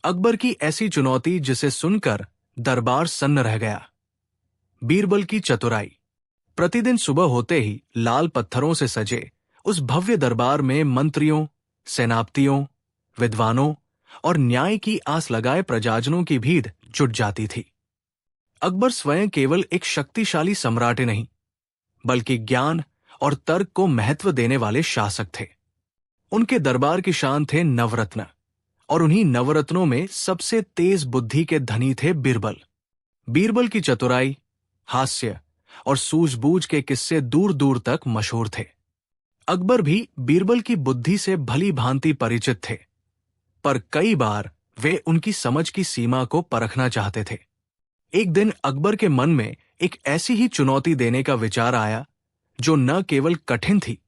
अकबर की ऐसी चुनौती जिसे सुनकर दरबार सन्न रह गया। बीरबल की चतुराई। प्रतिदिन सुबह होते ही लाल पत्थरों से सजे उस भव्य दरबार में मंत्रियों, सेनापतियों, विद्वानों और न्याय की आस लगाए प्रजाजनों की भीड़ जुट जाती थी। अकबर स्वयं केवल एक शक्तिशाली सम्राट ही नहीं, बल्कि ज्ञान और तर्क को महत्व देने वाले शासक थे। उनके दरबार की शान थे नवरत्न, और उन्हीं नवरत्नों में सबसे तेज बुद्धि के धनी थे बीरबल। बीरबल की चतुराई, हास्य और सूझबूझ के किस्से दूर दूर तक मशहूर थे। अकबर भी बीरबल की बुद्धि से भली भांति परिचित थे, पर कई बार वे उनकी समझ की सीमा को परखना चाहते थे। एक दिन अकबर के मन में एक ऐसी ही चुनौती देने का विचार आया जो न केवल कठिन थी,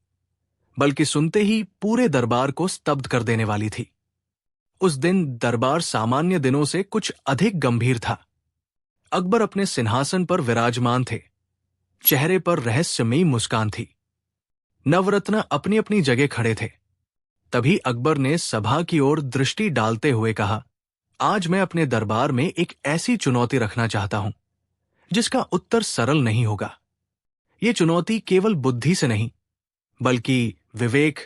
बल्कि सुनते ही पूरे दरबार को स्तब्ध कर देने वाली थी। उस दिन दरबार सामान्य दिनों से कुछ अधिक गंभीर था। अकबर अपने सिंहासन पर विराजमान थे, चेहरे पर रहस्यमयी मुस्कान थी। नवरत्न अपनी अपनी जगह खड़े थे। तभी अकबर ने सभा की ओर दृष्टि डालते हुए कहा, आज मैं अपने दरबार में एक ऐसी चुनौती रखना चाहता हूं जिसका उत्तर सरल नहीं होगा। ये चुनौती केवल बुद्धि से नहीं, बल्कि विवेक,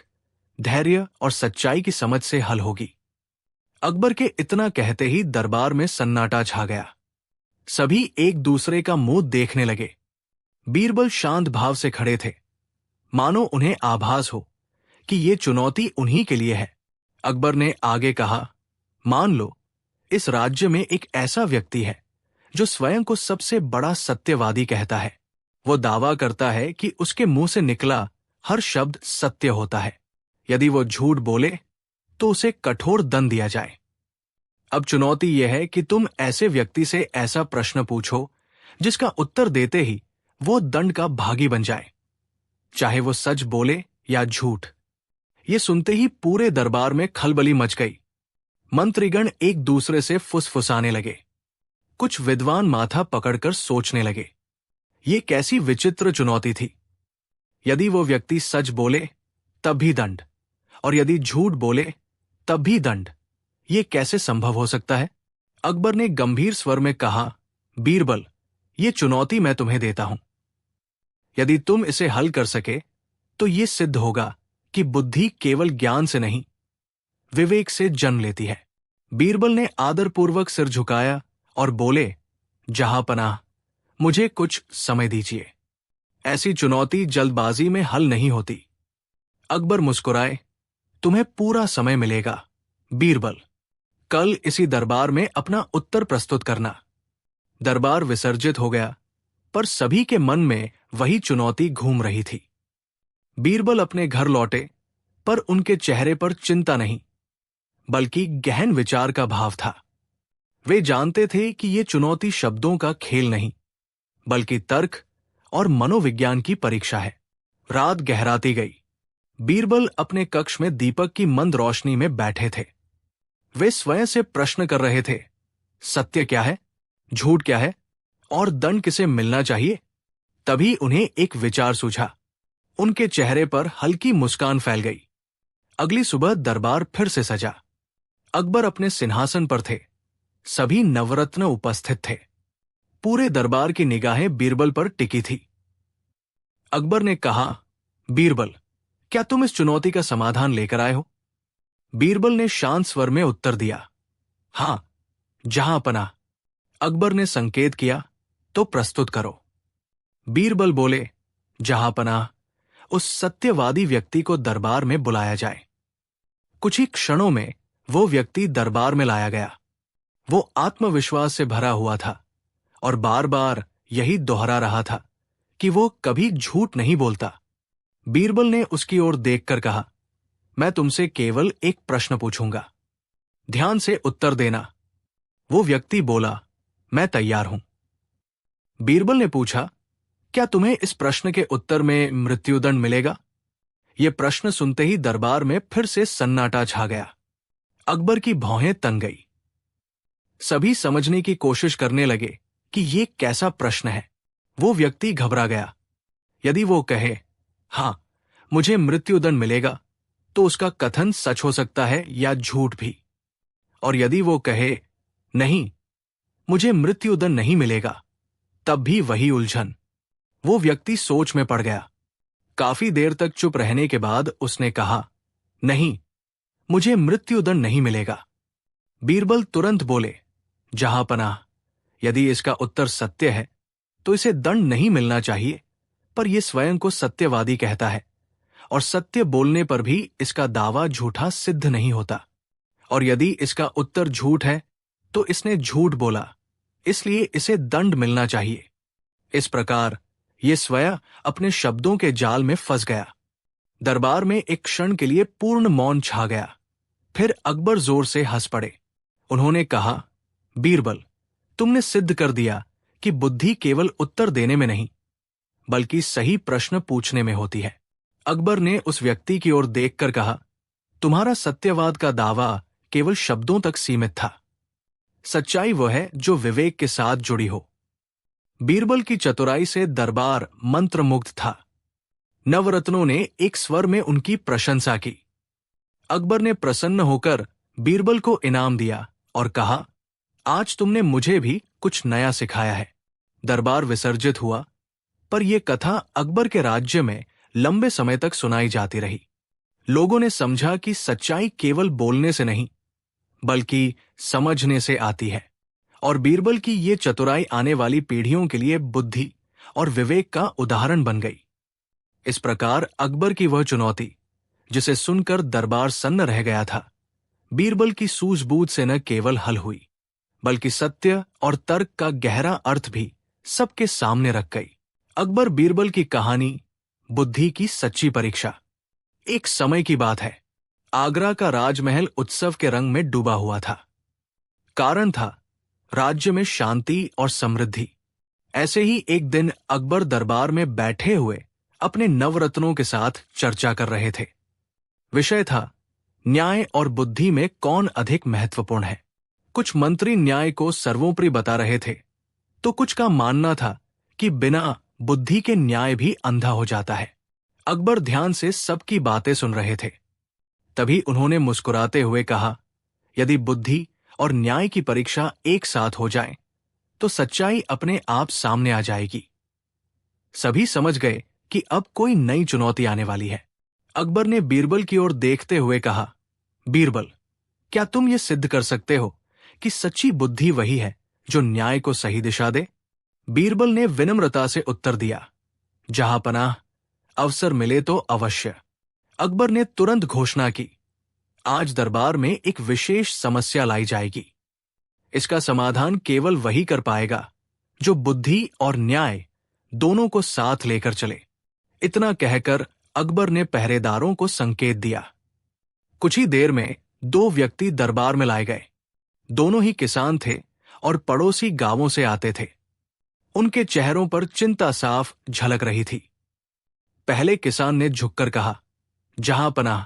धैर्य और सच्चाई की समझ से हल होगी। अकबर के इतना कहते ही दरबार में सन्नाटा छा गया। सभी एक दूसरे का मुंह देखने लगे। बीरबल शांत भाव से खड़े थे, मानो उन्हें आभास हो कि ये चुनौती उन्हीं के लिए है। अकबर ने आगे कहा, मान लो इस राज्य में एक ऐसा व्यक्ति है जो स्वयं को सबसे बड़ा सत्यवादी कहता है। वो दावा करता है कि उसके मुंह से निकला हर शब्द सत्य होता है। यदि वो झूठ बोले तो उसे कठोर दंड दिया जाए। अब चुनौती यह है कि तुम ऐसे व्यक्ति से ऐसा प्रश्न पूछो जिसका उत्तर देते ही वो दंड का भागी बन जाए, चाहे वो सच बोले या झूठ। ये सुनते ही पूरे दरबार में खलबली मच गई। मंत्रीगण एक दूसरे से फुसफुसाने लगे। कुछ विद्वान माथा पकड़कर सोचने लगे, ये कैसी विचित्र चुनौती थी। यदि वो व्यक्ति सच बोले तब भी दंड, और यदि झूठ बोले तब भी दंड। ये कैसे संभव हो सकता है? अकबर ने गंभीर स्वर में कहा, बीरबल, ये चुनौती मैं तुम्हें देता हूं। यदि तुम इसे हल कर सके तो ये सिद्ध होगा कि बुद्धि केवल ज्ञान से नहीं, विवेक से जन्म लेती है। बीरबल ने आदरपूर्वक सिर झुकाया और बोले, जहांपनाह, मुझे कुछ समय दीजिए। ऐसी चुनौती जल्दबाजी में हल नहीं होती। अकबर मुस्कुराए, तुम्हें पूरा समय मिलेगा बीरबल। कल इसी दरबार में अपना उत्तर प्रस्तुत करना। दरबार विसर्जित हो गया, पर सभी के मन में वही चुनौती घूम रही थी। बीरबल अपने घर लौटे, पर उनके चेहरे पर चिंता नहीं, बल्कि गहन विचार का भाव था। वे जानते थे कि ये चुनौती शब्दों का खेल नहीं, बल्कि तर्क और मनोविज्ञान की परीक्षा है। रात गहराती गई। बीरबल अपने कक्ष में दीपक की मंद रोशनी में बैठे थे। वे स्वयं से प्रश्न कर रहे थे, सत्य क्या है, झूठ क्या है, और दंड किसे मिलना चाहिए। तभी उन्हें एक विचार सूझा। उनके चेहरे पर हल्की मुस्कान फैल गई। अगली सुबह दरबार फिर से सजा। अकबर अपने सिंहासन पर थे। सभी नवरत्न उपस्थित थे। पूरे दरबार की निगाहें बीरबल पर टिकी थी। अकबर ने कहा, बीरबल, क्या तुम इस चुनौती का समाधान लेकर आए हो? बीरबल ने शांत स्वर में उत्तर दिया, हां, जहांपनाह। अकबर ने संकेत किया, तो प्रस्तुत करो। बीरबल बोले, जहांपनाह, उस सत्यवादी व्यक्ति को दरबार में बुलाया जाए। कुछ ही क्षणों में वो व्यक्ति दरबार में लाया गया। वो आत्मविश्वास से भरा हुआ था और बार बार यही दोहरा रहा था कि वो कभी झूठ नहीं बोलता। बीरबल ने उसकी ओर देखकर कहा, मैं तुमसे केवल एक प्रश्न पूछूंगा, ध्यान से उत्तर देना। वो व्यक्ति बोला, मैं तैयार हूं। बीरबल ने पूछा, क्या तुम्हें इस प्रश्न के उत्तर में मृत्युदंड मिलेगा? यह प्रश्न सुनते ही दरबार में फिर से सन्नाटा छा गया। अकबर की भौहें तन गई। सभी समझने की कोशिश करने लगे कि यह कैसा प्रश्न है। वो व्यक्ति घबरा गया। यदि वो कहे, हां, मुझे मृत्युदंड मिलेगा, तो उसका कथन सच हो सकता है या झूठ भी। और यदि वो कहे नहीं, मुझे मृत्युदंड नहीं मिलेगा, तब भी वही उलझन। वो व्यक्ति सोच में पड़ गया। काफी देर तक चुप रहने के बाद उसने कहा, नहीं, मुझे मृत्युदंड नहीं मिलेगा। बीरबल तुरंत बोले, जहांपनाह, यदि इसका उत्तर सत्य है तो इसे दंड नहीं मिलना चाहिए, पर यह स्वयं को सत्यवादी कहता है और सत्य बोलने पर भी इसका दावा झूठा सिद्ध नहीं होता। और यदि इसका उत्तर झूठ है तो इसने झूठ बोला, इसलिए इसे दंड मिलना चाहिए। इस प्रकार ये स्वयं अपने शब्दों के जाल में फंस गया। दरबार में एक क्षण के लिए पूर्ण मौन छा गया। फिर अकबर जोर से हंस पड़े। उन्होंने कहा, बीरबल, तुमने सिद्ध कर दिया कि बुद्धि केवल उत्तर देने में नहीं, बल्कि सही प्रश्न पूछने में होती है। अकबर ने उस व्यक्ति की ओर देखकर कहा, तुम्हारा सत्यवाद का दावा केवल शब्दों तक सीमित था। सच्चाई वो है जो विवेक के साथ जुड़ी हो। बीरबल की चतुराई से दरबार मंत्रमुग्ध था। नवरत्नों ने एक स्वर में उनकी प्रशंसा की। अकबर ने प्रसन्न होकर बीरबल को इनाम दिया और कहा, आज तुमने मुझे भी कुछ नया सिखाया है। दरबार विसर्जित हुआ, पर यह कथा अकबर के राज्य में लंबे समय तक सुनाई जाती रही। लोगों ने समझा कि सच्चाई केवल बोलने से नहीं, बल्कि समझने से आती है, और बीरबल की ये चतुराई आने वाली पीढ़ियों के लिए बुद्धि और विवेक का उदाहरण बन गई। इस प्रकार अकबर की वह चुनौती, जिसे सुनकर दरबार सन्न रह गया था, बीरबल की सूझबूझ से न केवल हल हुई, बल्कि सत्य और तर्क का गहरा अर्थ भी सबके सामने रख गई। अकबर बीरबल की कहानी, बुद्धि की सच्ची परीक्षा। एक समय की बात है, आगरा का राजमहल उत्सव के रंग में डूबा हुआ था। कारण था राज्य में शांति और समृद्धि। ऐसे ही एक दिन अकबर दरबार में बैठे हुए अपने नवरत्नों के साथ चर्चा कर रहे थे। विषय था, न्याय और बुद्धि में कौन अधिक महत्वपूर्ण है। कुछ मंत्री न्याय को सर्वोपरि बता रहे थे, तो कुछ का मानना था कि बिना बुद्धि के न्याय भी अंधा हो जाता है। अकबर ध्यान से सबकी बातें सुन रहे थे। तभी उन्होंने मुस्कुराते हुए कहा, यदि बुद्धि और न्याय की परीक्षा एक साथ हो जाए तो सच्चाई अपने आप सामने आ जाएगी। सभी समझ गए कि अब कोई नई चुनौती आने वाली है। अकबर ने बीरबल की ओर देखते हुए कहा, बीरबल, क्या तुम ये सिद्ध कर सकते हो कि सच्ची बुद्धि वही है जो न्याय को सही दिशा दे? बीरबल ने विनम्रता से उत्तर दिया, जहांपनाह, अवसर मिले तो अवश्य। अकबर ने तुरंत घोषणा की, आज दरबार में एक विशेष समस्या लाई जाएगी। इसका समाधान केवल वही कर पाएगा जो बुद्धि और न्याय दोनों को साथ लेकर चले। इतना कहकर अकबर ने पहरेदारों को संकेत दिया। कुछ ही देर में दो व्यक्ति दरबार में लाए गए। दोनों ही किसान थे और पड़ोसी गांवों से आते थे। उनके चेहरों पर चिंता साफ झलक रही थी। पहले किसान ने झुककर कहा, जहांपनाह,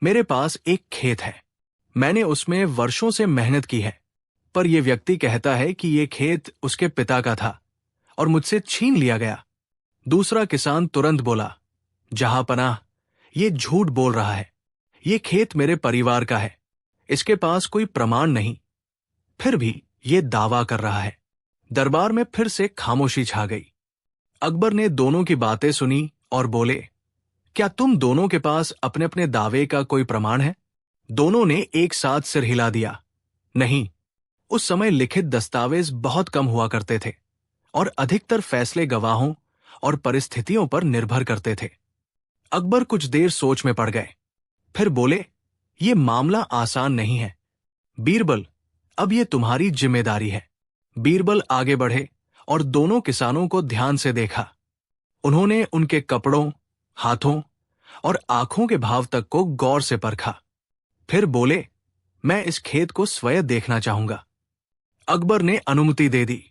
मेरे पास एक खेत है। मैंने उसमें वर्षों से मेहनत की है, पर यह व्यक्ति कहता है कि यह खेत उसके पिता का था और मुझसे छीन लिया गया। दूसरा किसान तुरंत बोला, जहांपनाह, यह झूठ बोल रहा है। यह खेत मेरे परिवार का है। इसके पास कोई प्रमाण नहीं, फिर भी यह दावा कर रहा है। दरबार में फिर से खामोशी छा गई। अकबर ने दोनों की बातें सुनी और बोले, क्या तुम दोनों के पास अपने अपने दावे का कोई प्रमाण है? दोनों ने एक साथ सिर हिला दिया। नहीं, उस समय लिखित दस्तावेज बहुत कम हुआ करते थे और अधिकतर फैसले गवाहों और परिस्थितियों पर निर्भर करते थे। अकबर कुछ देर सोच में पड़ गए, फिर बोले, यह मामला आसान नहीं है। बीरबल, अब यह तुम्हारी जिम्मेदारी है। बीरबल आगे बढ़े और दोनों किसानों को ध्यान से देखा। उन्होंने उनके कपड़ों, हाथों और आंखों के भाव तक को गौर से परखा। फिर बोले, मैं इस खेत को स्वयं देखना चाहूंगा। अकबर ने अनुमति दे दी।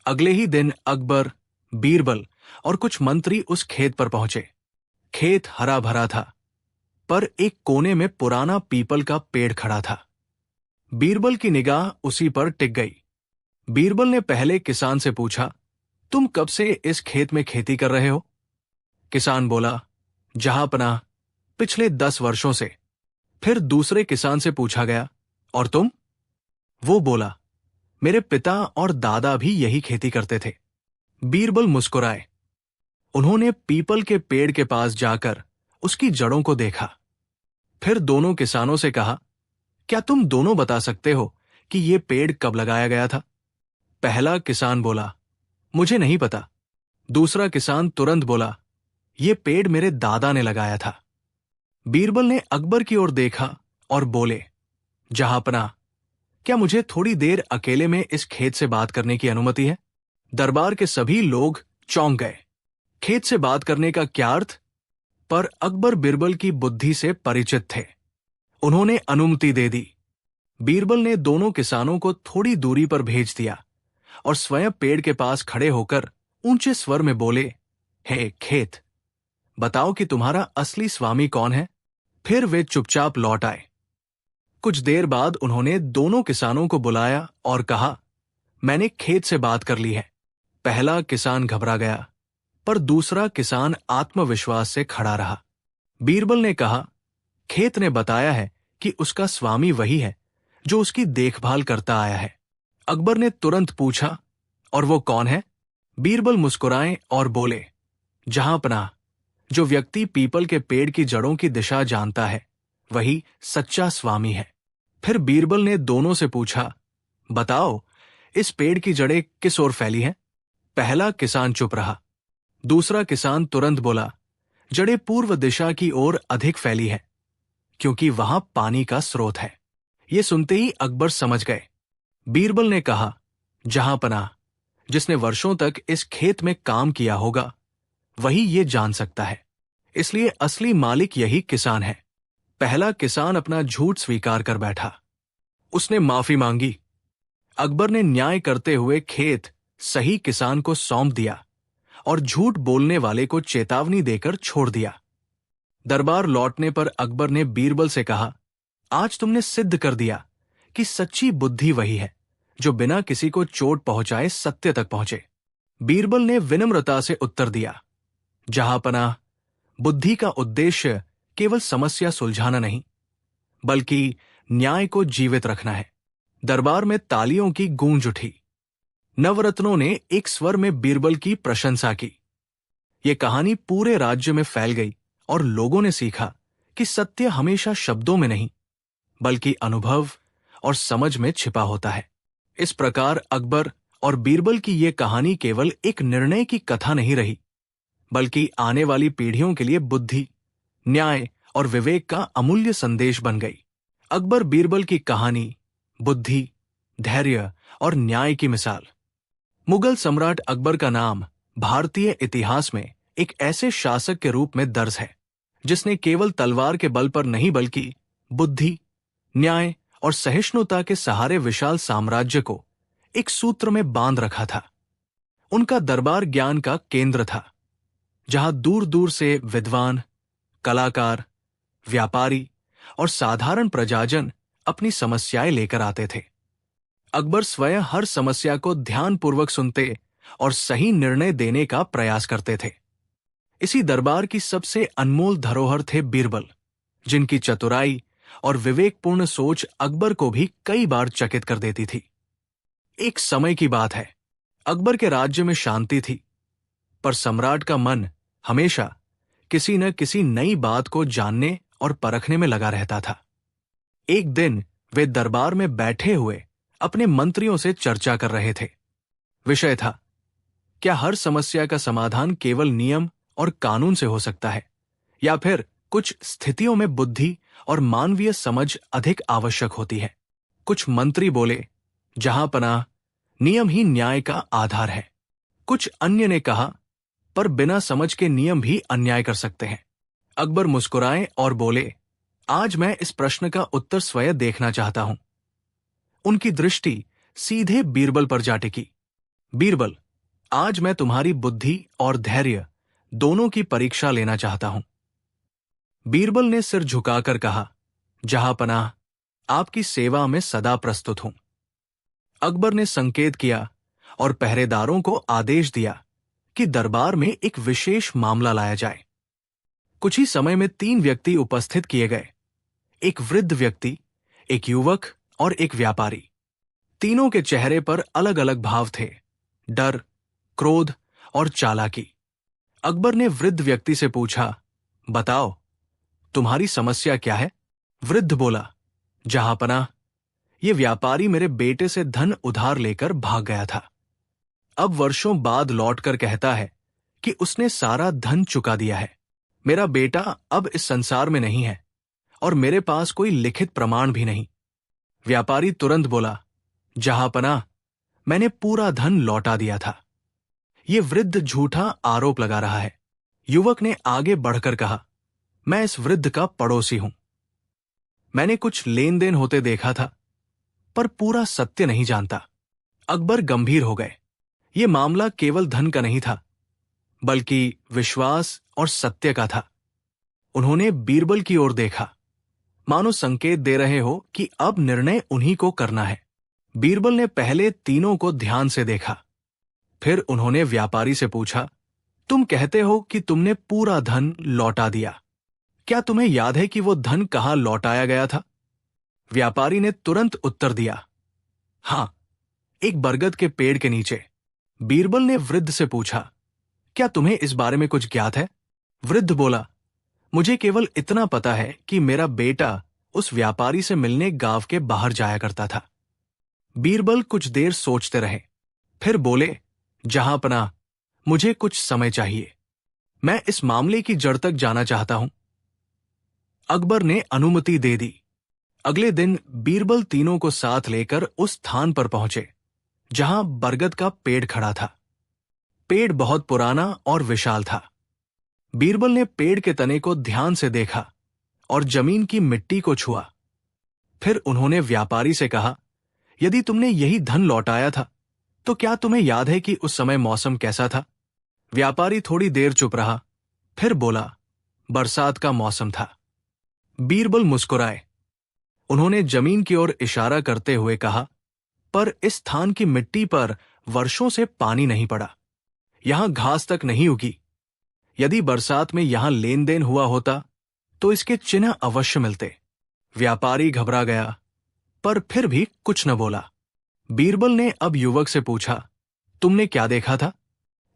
अगले ही दिन अकबर, बीरबल और कुछ मंत्री उस खेत पर पहुंचे। खेत हरा भरा था, पर एक कोने में पुराना पीपल का पेड़ खड़ा था। बीरबल की निगाह उसी पर टिक गई। बीरबल ने पहले किसान से पूछा, तुम कब से इस खेत में खेती कर रहे हो? किसान बोला, जहांपनाह, पिछले 10 वर्षों से। फिर दूसरे किसान से पूछा गया, और तुम? वो बोला, मेरे पिता और दादा भी यही खेती करते थे। बीरबल मुस्कुराए। उन्होंने पीपल के पेड़ के पास जाकर उसकी जड़ों को देखा। फिर दोनों किसानों से कहा, क्या तुम दोनों बता सकते हो कि ये पेड़ कब लगाया गया था? पहला किसान बोला, मुझे नहीं पता। दूसरा किसान तुरंत बोला, ये पेड़ मेरे दादा ने लगाया था। बीरबल ने अकबर की ओर देखा और बोले, जहांपना, क्या मुझे थोड़ी देर अकेले में इस खेत से बात करने की अनुमति है? दरबार के सभी लोग चौंक गए। खेत से बात करने का क्या अर्थ? पर अकबर बीरबल की बुद्धि से परिचित थे। उन्होंने अनुमति दे दी। बीरबल ने दोनों किसानों को थोड़ी दूरी पर भेज दिया और स्वयं पेड़ के पास खड़े होकर ऊंचे स्वर में बोले, हे खेत, बताओ कि तुम्हारा असली स्वामी कौन है? फिर वे चुपचाप लौट आए। कुछ देर बाद उन्होंने दोनों किसानों को बुलाया और कहा, मैंने खेत से बात कर ली है। पहला किसान घबरा गया, पर दूसरा किसान आत्मविश्वास से खड़ा रहा। बीरबल ने कहा, खेत ने बताया है कि उसका स्वामी वही है जो उसकी देखभाल करता आया है। अकबर ने तुरंत पूछा, और वो कौन है? बीरबल मुस्कुराए और बोले, जहांपनाह, जो व्यक्ति पीपल के पेड़ की जड़ों की दिशा जानता है वही सच्चा स्वामी है। फिर बीरबल ने दोनों से पूछा, बताओ, इस पेड़ की जड़ें किस ओर फैली हैं? पहला किसान चुप रहा। दूसरा किसान तुरंत बोला, जड़ें पूर्व दिशा की ओर अधिक फैली हैं, क्योंकि वहां पानी का स्रोत है। ये सुनते ही अकबर समझ गए। बीरबल ने कहा, जहांपनाह, जिसने वर्षों तक इस खेत में काम किया होगा वही ये जान सकता है, इसलिए असली मालिक यही किसान है। पहला किसान अपना झूठ स्वीकार कर बैठा। उसने माफी मांगी। अकबर ने न्याय करते हुए खेत सही किसान को सौंप दिया और झूठ बोलने वाले को चेतावनी देकर छोड़ दिया। दरबार लौटने पर अकबर ने बीरबल से कहा, आज तुमने सिद्ध कर दिया कि सच्ची बुद्धि वही है जो बिना किसी को चोट पहुंचाए सत्य तक पहुंचे। बीरबल ने विनम्रता से उत्तर दिया, जहांपनाह, बुद्धि का उद्देश्य केवल समस्या सुलझाना नहीं, बल्कि न्याय को जीवित रखना है। दरबार में तालियों की गूंज उठी। नवरत्नों ने एक स्वर में बीरबल की प्रशंसा की। ये कहानी पूरे राज्य में फैल गई और लोगों ने सीखा कि सत्य हमेशा शब्दों में नहीं, बल्कि अनुभव और समझ में छिपा होता है। इस प्रकार अकबर और बीरबल की ये कहानी केवल एक निर्णय की कथा नहीं रही, बल्कि आने वाली पीढ़ियों के लिए बुद्धि, न्याय और विवेक का अमूल्य संदेश बन गई। अकबर बीरबल की कहानी बुद्धि, धैर्य और न्याय की मिसाल। मुगल सम्राट अकबर का नाम भारतीय इतिहास में एक ऐसे शासक के रूप में दर्ज है जिसने केवल तलवार के बल पर नहीं बल्कि बुद्धि, न्याय और सहिष्णुता के सहारे विशाल साम्राज्य को एक सूत्र में बांध रखा था। उनका दरबार ज्ञान का केंद्र था, जहां दूर दूर से विद्वान, कलाकार, व्यापारी और साधारण प्रजाजन अपनी समस्याएं लेकर आते थे। अकबर स्वयं हर समस्या को ध्यानपूर्वक सुनते और सही निर्णय देने का प्रयास करते थे। इसी दरबार की सबसे अनमोल धरोहर थे बीरबल, जिनकी चतुराई और विवेकपूर्ण सोच अकबर को भी कई बार चकित कर देती थी। एक समय की बात है, अकबर के राज्य में शांति थी, पर सम्राट का मन हमेशा किसी न किसी नई बात को जानने और परखने में लगा रहता था। एक दिन वे दरबार में बैठे हुए अपने मंत्रियों से चर्चा कर रहे थे। विषय था, क्या हर समस्या का समाधान केवल नियम और कानून से हो सकता है, या फिर कुछ स्थितियों में बुद्धि और मानवीय समझ अधिक आवश्यक होती है? कुछ मंत्री बोले, जहांपनाह, नियम ही न्याय का आधार है। कुछ अन्य ने कहा, पर बिना समझ के नियम भी अन्याय कर सकते हैं। अकबर मुस्कुराए और बोले, आज मैं इस प्रश्न का उत्तर स्वयं देखना चाहता हूं। उनकी दृष्टि सीधे बीरबल पर जा टिकी। बीरबल, आज मैं तुम्हारी बुद्धि और धैर्य दोनों की परीक्षा लेना चाहता हूं। बीरबल ने सिर झुकाकर कहा, जहांपनाह, आपकी सेवा में सदा प्रस्तुत हूं। अकबर ने संकेत किया और पहरेदारों को आदेश दिया कि दरबार में एक विशेष मामला लाया जाए। कुछ ही समय में 3 व्यक्ति उपस्थित किए गए, एक वृद्ध व्यक्ति, एक युवक और एक व्यापारी। तीनों के चेहरे पर अलग अलग भाव थे, डर, क्रोध और चालाकी। अकबर ने वृद्ध व्यक्ति से पूछा, बताओ, तुम्हारी समस्या क्या है? वृद्ध बोला, जहांपनाह, ये व्यापारी मेरे बेटे से धन उधार लेकर भाग गया था। अब वर्षों बाद लौटकर कहता है कि उसने सारा धन चुका दिया है। मेरा बेटा अब इस संसार में नहीं है और मेरे पास कोई लिखित प्रमाण भी नहीं। व्यापारी तुरंत बोला, जहांपनाह, मैंने पूरा धन लौटा दिया था। ये वृद्ध झूठा आरोप लगा रहा है। युवक ने आगे बढ़कर कहा, मैं इस वृद्ध का पड़ोसी हूं। मैंने कुछ लेन देन होते देखा था, पर पूरा सत्य नहीं जानता। अकबर गंभीर हो गए। ये मामला केवल धन का नहीं था, बल्कि विश्वास और सत्य का था। उन्होंने बीरबल की ओर देखा, मानो संकेत दे रहे हो कि अब निर्णय उन्हीं को करना है। बीरबल ने पहले तीनों को ध्यान से देखा। फिर उन्होंने व्यापारी से पूछा, तुम कहते हो कि तुमने पूरा धन लौटा दिया। क्या तुम्हें याद है कि वो धन कहाँ लौटाया गया था? व्यापारी ने तुरंत उत्तर दिया, हां, एक बरगद के पेड़ के नीचे। बीरबल ने वृद्ध से पूछा, क्या तुम्हें इस बारे में कुछ ज्ञात है? वृद्ध बोला, मुझे केवल इतना पता है कि मेरा बेटा उस व्यापारी से मिलने गांव के बाहर जाया करता था। बीरबल कुछ देर सोचते रहे, फिर बोले, जहांपनाह, मुझे कुछ समय चाहिए। मैं इस मामले की जड़ तक जाना चाहता हूं। अकबर ने अनुमति दे दी। अगले दिन बीरबल तीनों को साथ लेकर उस स्थान पर पहुंचे जहां बरगद का पेड़ खड़ा था। पेड़ बहुत पुराना और विशाल था। बीरबल ने पेड़ के तने को ध्यान से देखा और जमीन की मिट्टी को छुआ। फिर उन्होंने व्यापारी से कहा, यदि तुमने यही धन लौटाया था, तो क्या तुम्हें याद है कि उस समय मौसम कैसा था? व्यापारी थोड़ी देर चुप रहा, फिर बोला, बरसात का मौसम था। बीरबल मुस्कुराए। उन्होंने जमीन की ओर इशारा करते हुए कहा, पर इस स्थान की मिट्टी पर वर्षों से पानी नहीं पड़ा। यहां घास तक नहीं उगी। यदि बरसात में यहां लेन देन हुआ होता तो इसके चिन्ह अवश्य मिलते। व्यापारी घबरा गया, पर फिर भी कुछ न बोला। बीरबल ने अब युवक से पूछा, तुमने क्या देखा था?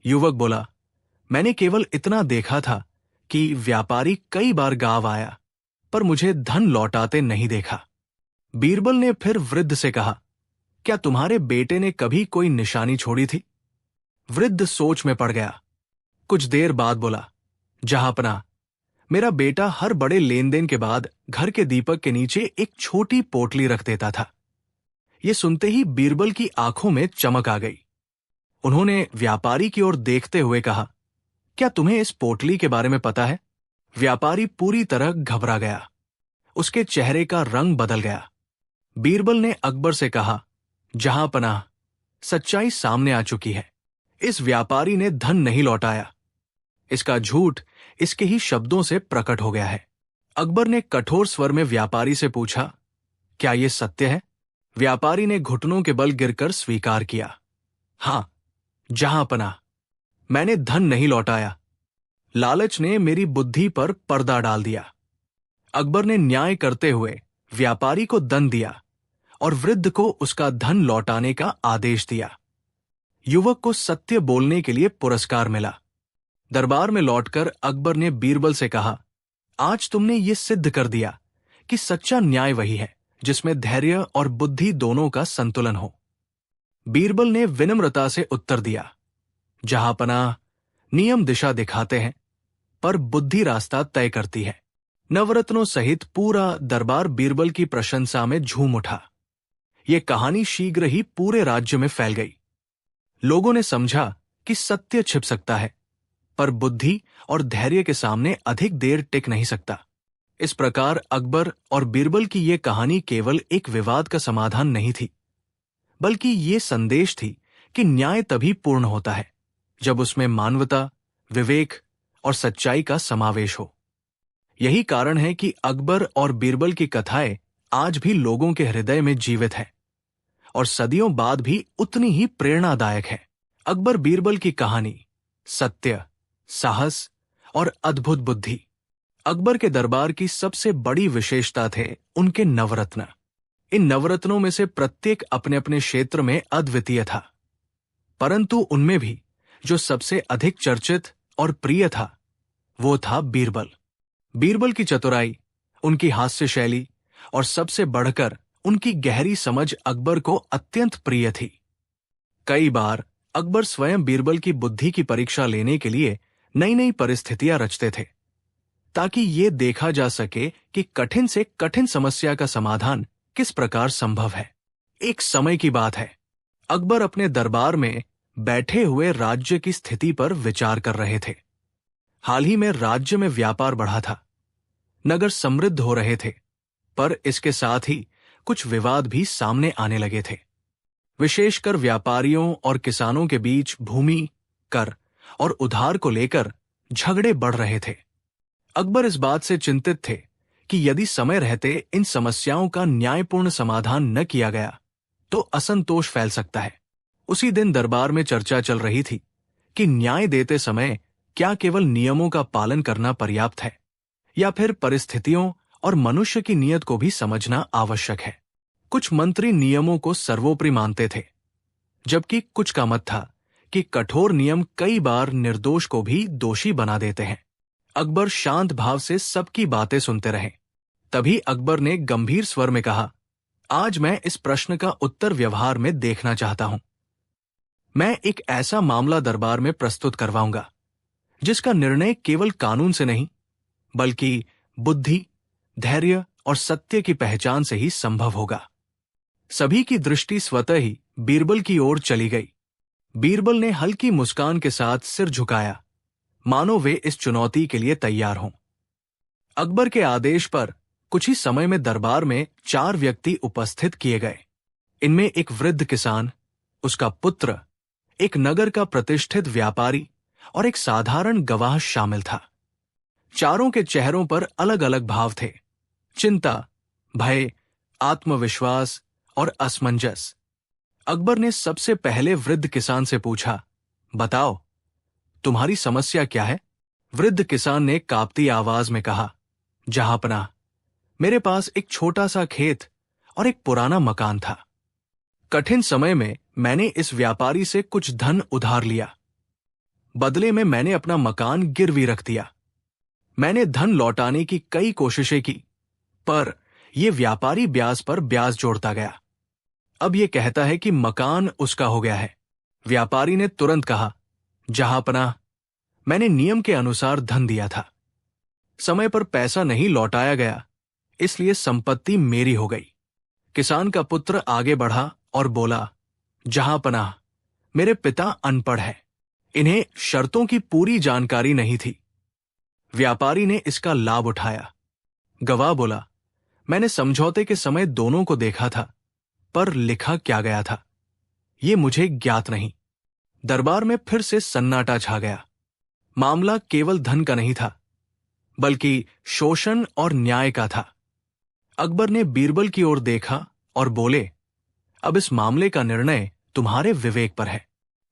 युवक बोला, मैंने केवल इतना देखा था कि व्यापारी कई बार गांव आया, पर मुझे धन लौटाते नहीं देखा। बीरबल ने फिर वृद्ध से कहा, क्या तुम्हारे बेटे ने कभी कोई निशानी छोड़ी थी? वृद्ध सोच में पड़ गया। कुछ देर बाद बोला, जहांपनाह, मेरा बेटा हर बड़े लेन देन के बाद घर के दीपक के नीचे एक छोटी पोटली रख देता था। ये सुनते ही बीरबल की आंखों में चमक आ गई। उन्होंने व्यापारी की ओर देखते हुए कहा, क्या तुम्हें इस पोटली के बारे में पता है? व्यापारी पूरी तरह घबरा गया। उसके चेहरे का रंग बदल गया। बीरबल ने अकबर से कहा, जहांपनाह, सच्चाई सामने आ चुकी है। इस व्यापारी ने धन नहीं लौटाया। इसका झूठ इसके ही शब्दों से प्रकट हो गया है। अकबर ने कठोर स्वर में व्यापारी से पूछा, क्या यह सत्य है? व्यापारी ने घुटनों के बल गिरकर स्वीकार किया, हां, जहांपनाह, मैंने धन नहीं लौटाया। लालच ने मेरी बुद्धि पर पर्दा डाल दिया। अकबर ने न्याय करते हुए व्यापारी को दंड दिया और वृद्ध को उसका धन लौटाने का आदेश दिया। युवक को सत्य बोलने के लिए पुरस्कार मिला। दरबार में लौटकर अकबर ने बीरबल से कहा, आज तुमने ये सिद्ध कर दिया कि सच्चा न्याय वही है जिसमें धैर्य और बुद्धि दोनों का संतुलन हो। बीरबल ने विनम्रता से उत्तर दिया, जहांपनाह, नियम दिशा दिखाते हैं, पर बुद्धि रास्ता तय करती है। नवरत्नों सहित पूरा दरबार बीरबल की प्रशंसा में झूम उठा। ये कहानी शीघ्र ही पूरे राज्य में फैल गई। लोगों ने समझा कि सत्य छिप सकता है, पर बुद्धि और धैर्य के सामने अधिक देर टिक नहीं सकता। इस प्रकार अकबर और बीरबल की ये कहानी केवल एक विवाद का समाधान नहीं थी, बल्कि ये संदेश थी कि न्याय तभी पूर्ण होता है जब उसमें मानवता, विवेक और सच्चाई का समावेश हो। यही कारण है कि अकबर और बीरबल की कथाएं आज भी लोगों के हृदय में जीवित है और सदियों बाद भी उतनी ही प्रेरणादायक है। अकबर बीरबल की कहानी सत्य, साहस और अद्भुत बुद्धि। अकबर के दरबार की सबसे बड़ी विशेषता थे उनके नवरत्न। इन नवरत्नों में से प्रत्येक अपने अपने क्षेत्र में अद्वितीय था, परंतु उनमें भी जो सबसे अधिक चर्चित और प्रिय था वो था बीरबल। बीरबल की चतुराई, उनकी हास्य शैली और सबसे बढ़कर उनकी गहरी समझ अकबर को अत्यंत प्रिय थी। कई बार अकबर स्वयं बीरबल की बुद्धि की परीक्षा लेने के लिए नई नई परिस्थितियां रचते थे, ताकि ये देखा जा सके कि कठिन से कठिन समस्या का समाधान किस प्रकार संभव है। एक समय की बात है, अकबर अपने दरबार में बैठे हुए राज्य की स्थिति पर विचार कर रहे थे। हाल ही में राज्य में व्यापार बढ़ा था, नगर समृद्ध हो रहे थे, पर इसके साथ ही कुछ विवाद भी सामने आने लगे थे। विशेषकर व्यापारियों और किसानों के बीच भूमि, कर और उधार को लेकर झगड़े बढ़ रहे थे। अकबर इस बात से चिंतित थे कि यदि समय रहते इन समस्याओं का न्यायपूर्ण समाधान न किया गया तो असंतोष फैल सकता है। उसी दिन दरबार में चर्चा चल रही थी कि न्याय देते समय क्या केवल नियमों का पालन करना पर्याप्त है या फिर परिस्थितियों और मनुष्य की नीयत को भी समझना आवश्यक है। कुछ मंत्री नियमों को सर्वोपरि मानते थे, जबकि कुछ का मत था कि कठोर नियम कई बार निर्दोष को भी दोषी बना देते हैं। अकबर शांत भाव से सबकी बातें सुनते रहे। तभी अकबर ने गंभीर स्वर में कहा, आज मैं इस प्रश्न का उत्तर व्यवहार में देखना चाहता हूं। मैं एक ऐसा मामला दरबार में प्रस्तुत करवाऊंगा जिसका निर्णय केवल कानून से नहीं बल्कि बुद्धि, धैर्य और सत्य की पहचान से ही संभव होगा। सभी की दृष्टि स्वतः ही बीरबल की ओर चली गई। बीरबल ने हल्की मुस्कान के साथ सिर झुकाया, मानो वे इस चुनौती के लिए तैयार हों। अकबर के आदेश पर कुछ ही समय में दरबार में 4 व्यक्ति उपस्थित किए गए। इनमें एक वृद्ध किसान, उसका पुत्र, एक नगर का प्रतिष्ठित व्यापारी और एक साधारण गवाह शामिल था। चारों के चेहरों पर अलग अलग भाव थे, चिंता, भय, आत्मविश्वास और असमंजस। अकबर ने सबसे पहले वृद्ध किसान से पूछा, बताओ, तुम्हारी समस्या क्या है? वृद्ध किसान ने कांपती आवाज में कहा, जहांपनाह, मेरे पास एक छोटा सा खेत और एक पुराना मकान था। कठिन समय में मैंने इस व्यापारी से कुछ धन उधार लिया। बदले में मैंने अपना मकान गिरवी रख दिया। मैंने धन लौटाने की कई कोशिशें की, पर यह व्यापारी ब्याज पर ब्याज जोड़ता गया। अब यह कहता है कि मकान उसका हो गया है। व्यापारी ने तुरंत कहा, जहांपनाह, मैंने नियम के अनुसार धन दिया था। समय पर पैसा नहीं लौटाया गया, इसलिए संपत्ति मेरी हो गई। किसान का पुत्र आगे बढ़ा और बोला, जहांपनाह, मेरे पिता अनपढ़ हैं, इन्हें शर्तों की पूरी जानकारी नहीं थी। व्यापारी ने इसका लाभ उठाया। गवाह बोला, मैंने समझौते के समय दोनों को देखा था, पर लिखा क्या गया था ये मुझे ज्ञात नहीं। दरबार में फिर से सन्नाटा छा गया। मामला केवल धन का नहीं था, बल्कि शोषण और न्याय का था। अकबर ने बीरबल की ओर देखा और बोले, अब इस मामले का निर्णय तुम्हारे विवेक पर है।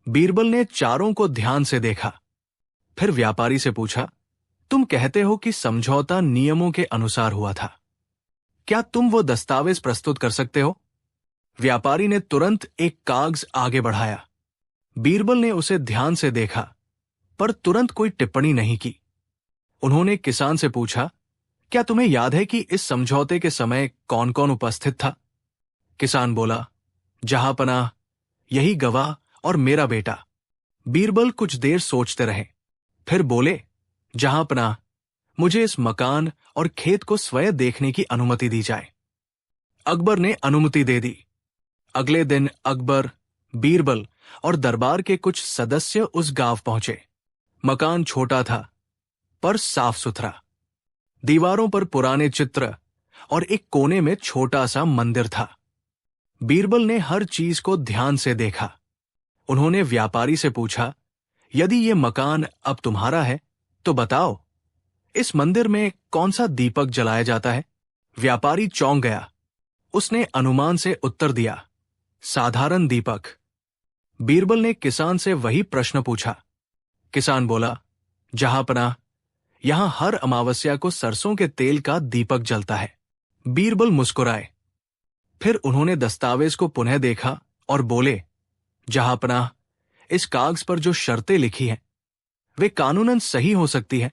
बीरबल ने चारों को ध्यान से देखा, फिर व्यापारी से पूछा, तुम कहते हो कि समझौता नियमों के अनुसार हुआ था, क्या तुम वो दस्तावेज प्रस्तुत कर सकते हो? व्यापारी ने तुरंत एक कागज आगे बढ़ाया। बीरबल ने उसे ध्यान से देखा, पर तुरंत कोई टिप्पणी नहीं की। उन्होंने किसान से पूछा, क्या तुम्हें याद है कि इस समझौते के समय कौन कौन उपस्थित था? किसान बोला, जहांपनाह, यही गवाह और मेरा बेटा। बीरबल कुछ देर सोचते रहे, फिर बोले, जहांपनाह, मुझे इस मकान और खेत को स्वयं देखने की अनुमति दी जाए। अकबर ने अनुमति दे दी। अगले दिन अकबर, बीरबल और दरबार के कुछ सदस्य उस गांव पहुंचे। मकान छोटा था, पर साफ सुथरा। दीवारों पर पुराने चित्र और एक कोने में छोटा सा मंदिर था। बीरबल ने हर चीज को ध्यान से देखा। उन्होंने व्यापारी से पूछा, यदि ये मकान अब तुम्हारा है तो बताओ, इस मंदिर में कौन सा दीपक जलाया जाता है? व्यापारी चौंक गया। उसने अनुमान से उत्तर दिया, साधारण दीपक। बीरबल ने किसान से वही प्रश्न पूछा। किसान बोला, जहांपनाह, यहां हर अमावस्या को सरसों के तेल का दीपक जलता है। बीरबल मुस्कुराए। फिर उन्होंने दस्तावेज को पुनः देखा और बोले, जहांपनाह, इस कागज पर जो शर्तें लिखी हैं वे कानूनन सही हो सकती हैं,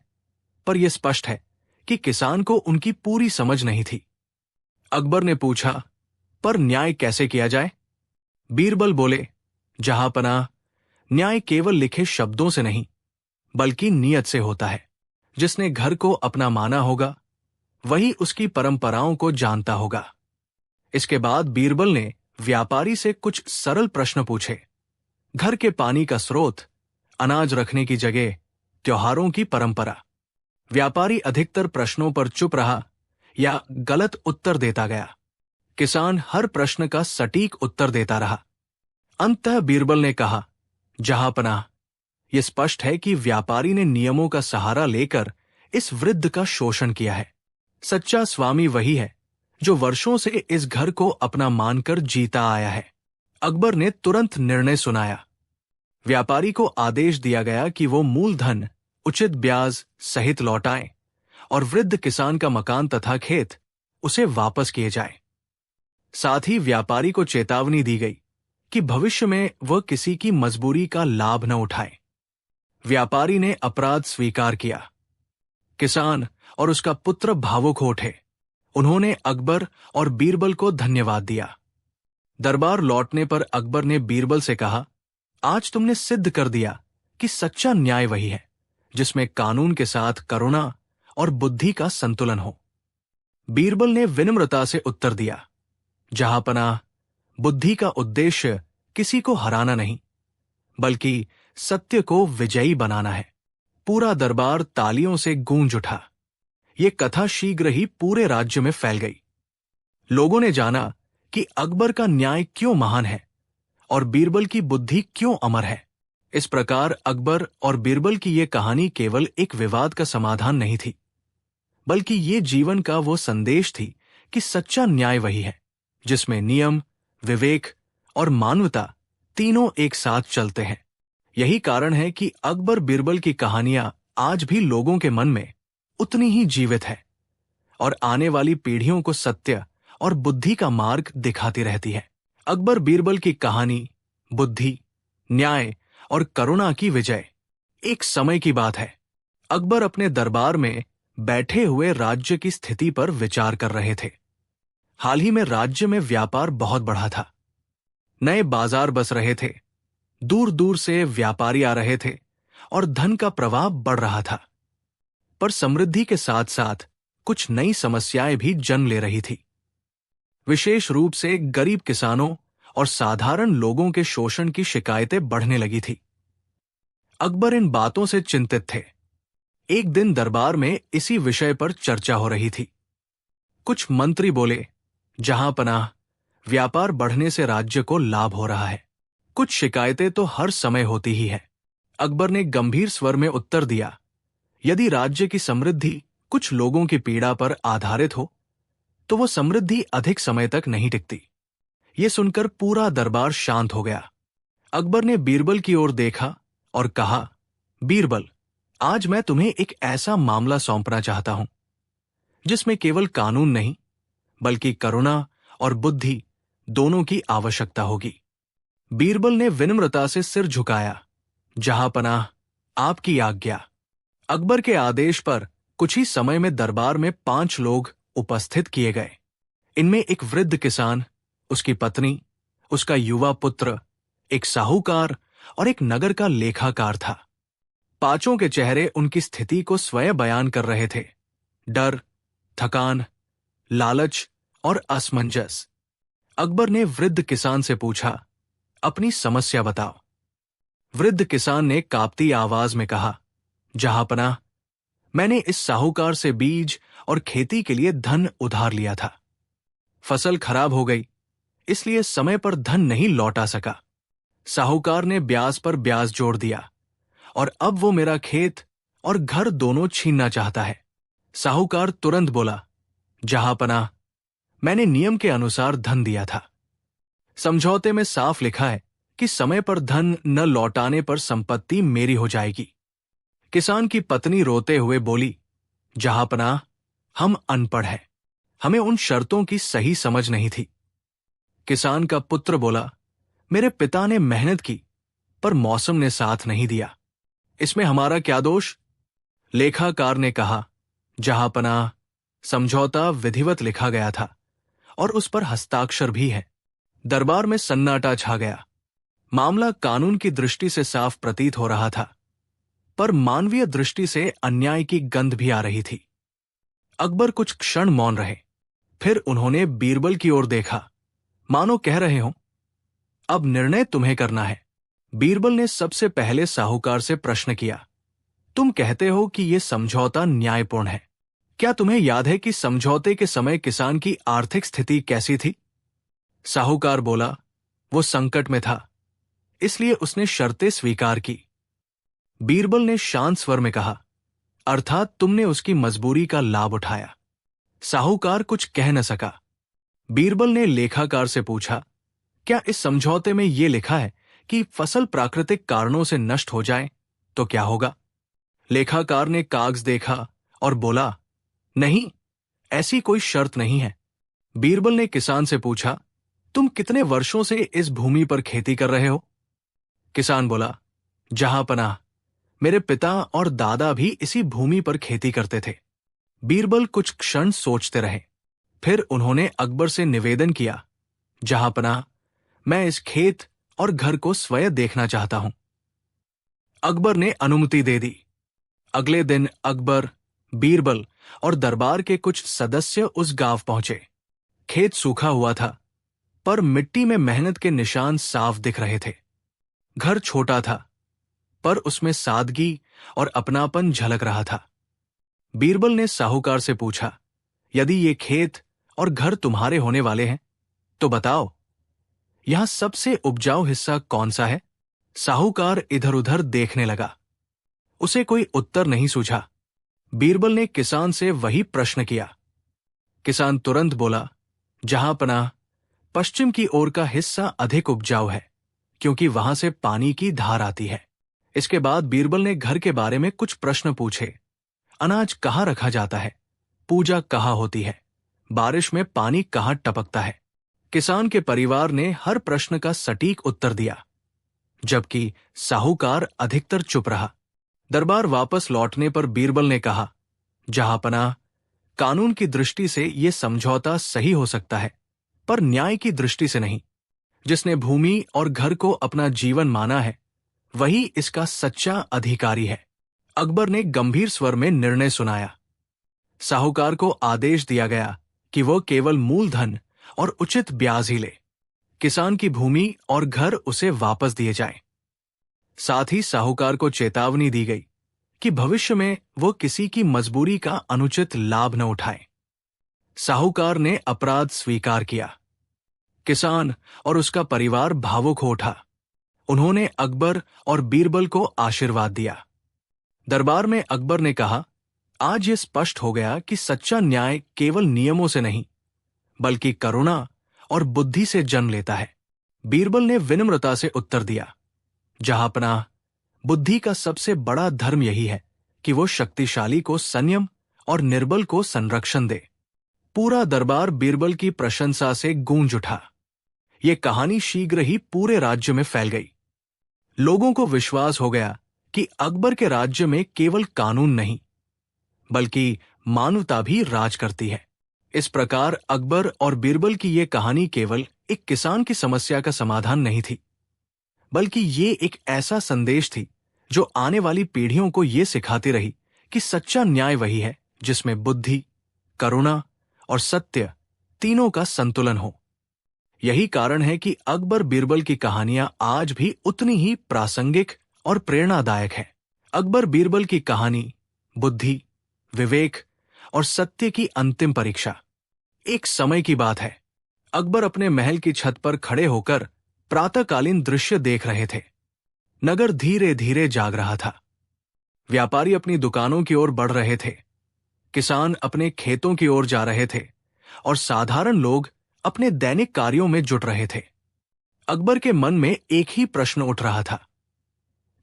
पर यह स्पष्ट है कि किसान को उनकी पूरी समझ नहीं थी। अकबर ने पूछा, पर न्याय कैसे किया जाए? बीरबल बोले, जहांपनाह, न्याय केवल लिखे शब्दों से नहीं बल्कि नियत से होता है। जिसने घर को अपना माना होगा वही उसकी परंपराओं को जानता होगा। इसके बाद बीरबल ने व्यापारी से कुछ सरल प्रश्न पूछे। घर के पानी का स्रोत, अनाज रखने की जगह, त्योहारों की परंपरा। व्यापारी अधिकतर प्रश्नों पर चुप रहा या गलत उत्तर देता गया। किसान हर प्रश्न का सटीक उत्तर देता रहा। अंततः बीरबल ने कहा, जहांपनाह, यह स्पष्ट है कि व्यापारी ने नियमों का सहारा लेकर इस वृद्ध का शोषण किया है। सच्चा स्वामी वही है जो वर्षों से इस घर को अपना मानकर जीता आया है। अकबर ने तुरंत निर्णय सुनाया। व्यापारी को आदेश दिया गया कि वो मूलधन उचित ब्याज सहित लौटाएं और वृद्ध किसान का मकान तथा खेत उसे वापस किए जाए। साथ ही व्यापारी को चेतावनी दी गई कि भविष्य में वह किसी की मजबूरी का लाभ न उठाए। व्यापारी ने अपराध स्वीकार किया। किसान और उसका पुत्र भावुक हो उठे। उन्होंने अकबर और बीरबल को धन्यवाद दिया। दरबार लौटने पर अकबर ने बीरबल से कहा, आज तुमने सिद्ध कर दिया कि सच्चा न्याय वही है जिसमें कानून के साथ करुणा और बुद्धि का संतुलन हो। बीरबल ने विनम्रता से उत्तर दिया, जहांपनाह, बुद्धि का उद्देश्य किसी को हराना नहीं बल्कि सत्य को विजयी बनाना है। पूरा दरबार तालियों से गूंज उठा। ये कथा शीघ्र ही पूरे राज्य में फैल गई। लोगों ने जाना कि अकबर का न्याय क्यों महान है और बीरबल की बुद्धि क्यों अमर है। इस प्रकार अकबर और बीरबल की यह कहानी केवल एक विवाद का समाधान नहीं थी बल्कि ये जीवन का वो संदेश थी कि सच्चा न्याय वही है जिसमें नियम, विवेक और मानवता तीनों एक साथ चलते हैं। यही कारण है कि अकबर बीरबल की कहानियां आज भी लोगों के मन में उतनी ही जीवित है और आने वाली पीढ़ियों को सत्य और बुद्धि का मार्ग दिखाती रहती है। अकबर बीरबल की कहानी बुद्धि, न्याय और करुणा की विजय। एक समय की बात है। अकबर अपने दरबार में बैठे हुए राज्य की स्थिति पर विचार कर रहे थे। हाल ही में राज्य में व्यापार बहुत बढ़ा था। नए बाजार बस रहे थे, दूर दूर से व्यापारी आ रहे थे और धन का प्रवाह बढ़ रहा था। पर समृद्धि के साथ साथ कुछ नई समस्याएं भी जन्म ले रही थी। विशेष रूप से गरीब किसानों और साधारण लोगों के शोषण की शिकायतें बढ़ने लगी थी। अकबर इन बातों से चिंतित थे। एक दिन दरबार में इसी विषय पर चर्चा हो रही थी। कुछ मंत्री बोले, जहांपनाह, व्यापार बढ़ने से राज्य को लाभ हो रहा है। कुछ शिकायतें तो हर समय होती ही है। अकबर ने गंभीर स्वर में उत्तर दिया, यदि राज्य की समृद्धि कुछ लोगों की पीड़ा पर आधारित हो तो वो समृद्धि अधिक समय तक नहीं टिकती। ये सुनकर पूरा दरबार शांत हो गया। अकबर ने बीरबल की ओर देखा और कहा, बीरबल, आज मैं तुम्हें एक ऐसा मामला सौंपना चाहता हूं जिसमें केवल कानून नहीं बल्कि करुणा और बुद्धि दोनों की आवश्यकता होगी। बीरबल ने विनम्रता से सिर झुकाया, जहांपनाह, आपकी आज्ञा। अकबर के आदेश पर कुछ ही समय में दरबार में 5 लोग उपस्थित किए गए। इनमें एक वृद्ध किसान, उसकी पत्नी, उसका युवा पुत्र, एक साहूकार और एक नगर का लेखाकार था। पांचों के चेहरे उनकी स्थिति को स्वयं बयान कर रहे थे। डर, थकान, लालच और असमंजस। अकबर ने वृद्ध किसान से पूछा, अपनी समस्या बताओ। वृद्ध किसान ने कांपती आवाज में कहा, जहांपनाह, मैंने इस साहूकार से बीज और खेती के लिए धन उधार लिया था। फसल खराब हो गई, इसलिए समय पर धन नहीं लौटा सका। साहूकार ने ब्याज पर ब्याज जोड़ दिया और अब वो मेरा खेत और घर दोनों छीनना चाहता है। साहूकार तुरंत बोला, जहांपनाह, मैंने नियम के अनुसार धन दिया था। समझौते में साफ लिखा है कि समय पर धन न लौटाने पर संपत्ति मेरी हो जाएगी। किसान की पत्नी रोते हुए बोली, जहांपनाह, हम अनपढ़ हैं, हमें उन शर्तों की सही समझ नहीं थी। किसान का पुत्र बोला, मेरे पिता ने मेहनत की, पर मौसम ने साथ नहीं दिया। इसमें हमारा क्या दोष? लेखाकार ने कहा, जहांपनाह, समझौता विधिवत लिखा गया था और उस पर हस्ताक्षर भी है। दरबार में सन्नाटा छा गया। मामला कानून की दृष्टि से साफ प्रतीत हो रहा था, पर मानवीय दृष्टि से अन्याय की गंध भी आ रही थी। अकबर कुछ क्षण मौन रहे, फिर उन्होंने बीरबल की ओर देखा, मानो कह रहे हों, अब निर्णय तुम्हें करना है। बीरबल ने सबसे पहले साहूकार से प्रश्न किया, तुम कहते हो कि यह समझौता न्यायपूर्ण है। क्या तुम्हें याद है कि समझौते के समय किसान की आर्थिक स्थिति कैसी थी? साहूकार बोला, वो संकट में था, इसलिए उसने शर्तें स्वीकार की। बीरबल ने शांत स्वर में कहा, अर्थात तुमने उसकी मजबूरी का लाभ उठाया। साहूकार कुछ कह न सका। बीरबल ने लेखाकार से पूछा, क्या इस समझौते में यह लिखा है कि फसल प्राकृतिक कारणों से नष्ट हो जाए तो क्या होगा? लेखाकार ने कागज देखा और बोला, नहीं, ऐसी कोई शर्त नहीं है। बीरबल ने किसान से पूछा, तुम कितने वर्षों से इस भूमि पर खेती कर रहे हो? किसान बोला, जहांपनाह, मेरे पिता और दादा भी इसी भूमि पर खेती करते थे। बीरबल कुछ क्षण सोचते रहे, फिर उन्होंने अकबर से निवेदन किया, जहांपनाह, मैं इस खेत और घर को स्वयं देखना चाहता हूं। अकबर ने अनुमति दे दी। अगले दिन अकबर, बीरबल और दरबार के कुछ सदस्य उस गांव पहुंचे। खेत सूखा हुआ था, पर मिट्टी में मेहनत के निशान साफ दिख रहे थे। घर छोटा था, पर उसमें सादगी और अपनापन झलक रहा था। बीरबल ने साहूकार से पूछा, यदि ये खेत और घर तुम्हारे होने वाले हैं, तो बताओ, यहां सबसे उपजाऊ हिस्सा कौन सा है? साहूकार इधर उधर देखने लगा। उसे कोई उत्तर नहीं सूझा। बीरबल ने किसान से वही प्रश्न किया। किसान तुरंत बोला, जहांपनाह, पश्चिम की ओर का हिस्सा अधिक उपजाऊ है, क्योंकि वहां से पानी की धार आती है। इसके बाद बीरबल ने घर के बारे में कुछ प्रश्न पूछे। अनाज कहाँ रखा जाता है? पूजा कहाँ होती है? बारिश में पानी कहाँ टपकता है? किसान के परिवार ने हर प्रश्न का सटीक उत्तर दिया, जबकि साहूकार अधिकतर चुप रहा। दरबार वापस लौटने पर बीरबल ने कहा, जहांपनाह, कानून की दृष्टि से यह समझौता सही हो सकता है, पर न्याय की दृष्टि से नहीं। जिसने भूमि और घर को अपना जीवन माना है, वही इसका सच्चा अधिकारी है। अकबर ने गंभीर स्वर में निर्णय सुनाया। साहूकार को आदेश दिया गया कि वह केवल मूलधन और उचित ब्याज ही ले। किसान की भूमि और घर उसे वापस दिए जाएं। साथ ही साहूकार को चेतावनी दी गई कि भविष्य में वो किसी की मजबूरी का अनुचित लाभ न उठाए। साहूकार ने अपराध स्वीकार किया। किसान और उसका परिवार भावुक हो उठा। उन्होंने अकबर और बीरबल को आशीर्वाद दिया। दरबार में अकबर ने कहा, आज यह स्पष्ट हो गया कि सच्चा न्याय केवल नियमों से नहीं, बल्कि करुणा और बुद्धि से जन्म लेता है। बीरबल ने विनम्रता से उत्तर दिया, जहांपनाह, बुद्धि का सबसे बड़ा धर्म यही है कि वो शक्तिशाली को संयम और निर्बल को संरक्षण दे। पूरा दरबार बीरबल की प्रशंसा से गूंज उठा। ये कहानी शीघ्र ही पूरे राज्य में फैल गई। लोगों को विश्वास हो गया कि अकबर के राज्य में केवल कानून नहीं, बल्कि मानवता भी राज करती है। इस प्रकार अकबर और बीरबल की ये कहानी केवल एक किसान की समस्या का समाधान नहीं थी, बल्कि ये एक ऐसा संदेश थी जो आने वाली पीढ़ियों को ये सिखाती रही कि सच्चा न्याय वही है जिसमें बुद्धि, करुणा और सत्य तीनों का संतुलन हो। यही कारण है कि अकबर बीरबल की कहानियां आज भी उतनी ही प्रासंगिक और प्रेरणादायक है। अकबर बीरबल की कहानी बुद्धि, विवेक और सत्य की अंतिम परीक्षा। एक समय की बात है, अकबर अपने महल की छत पर खड़े होकर प्रातःकालीन दृश्य देख रहे थे। नगर धीरे धीरे जाग रहा था। व्यापारी अपनी दुकानों की ओर बढ़ रहे थे, किसान अपने खेतों की ओर जा रहे थे और साधारण लोग अपने दैनिक कार्यों में जुट रहे थे। अकबर के मन में एक ही प्रश्न उठ रहा था,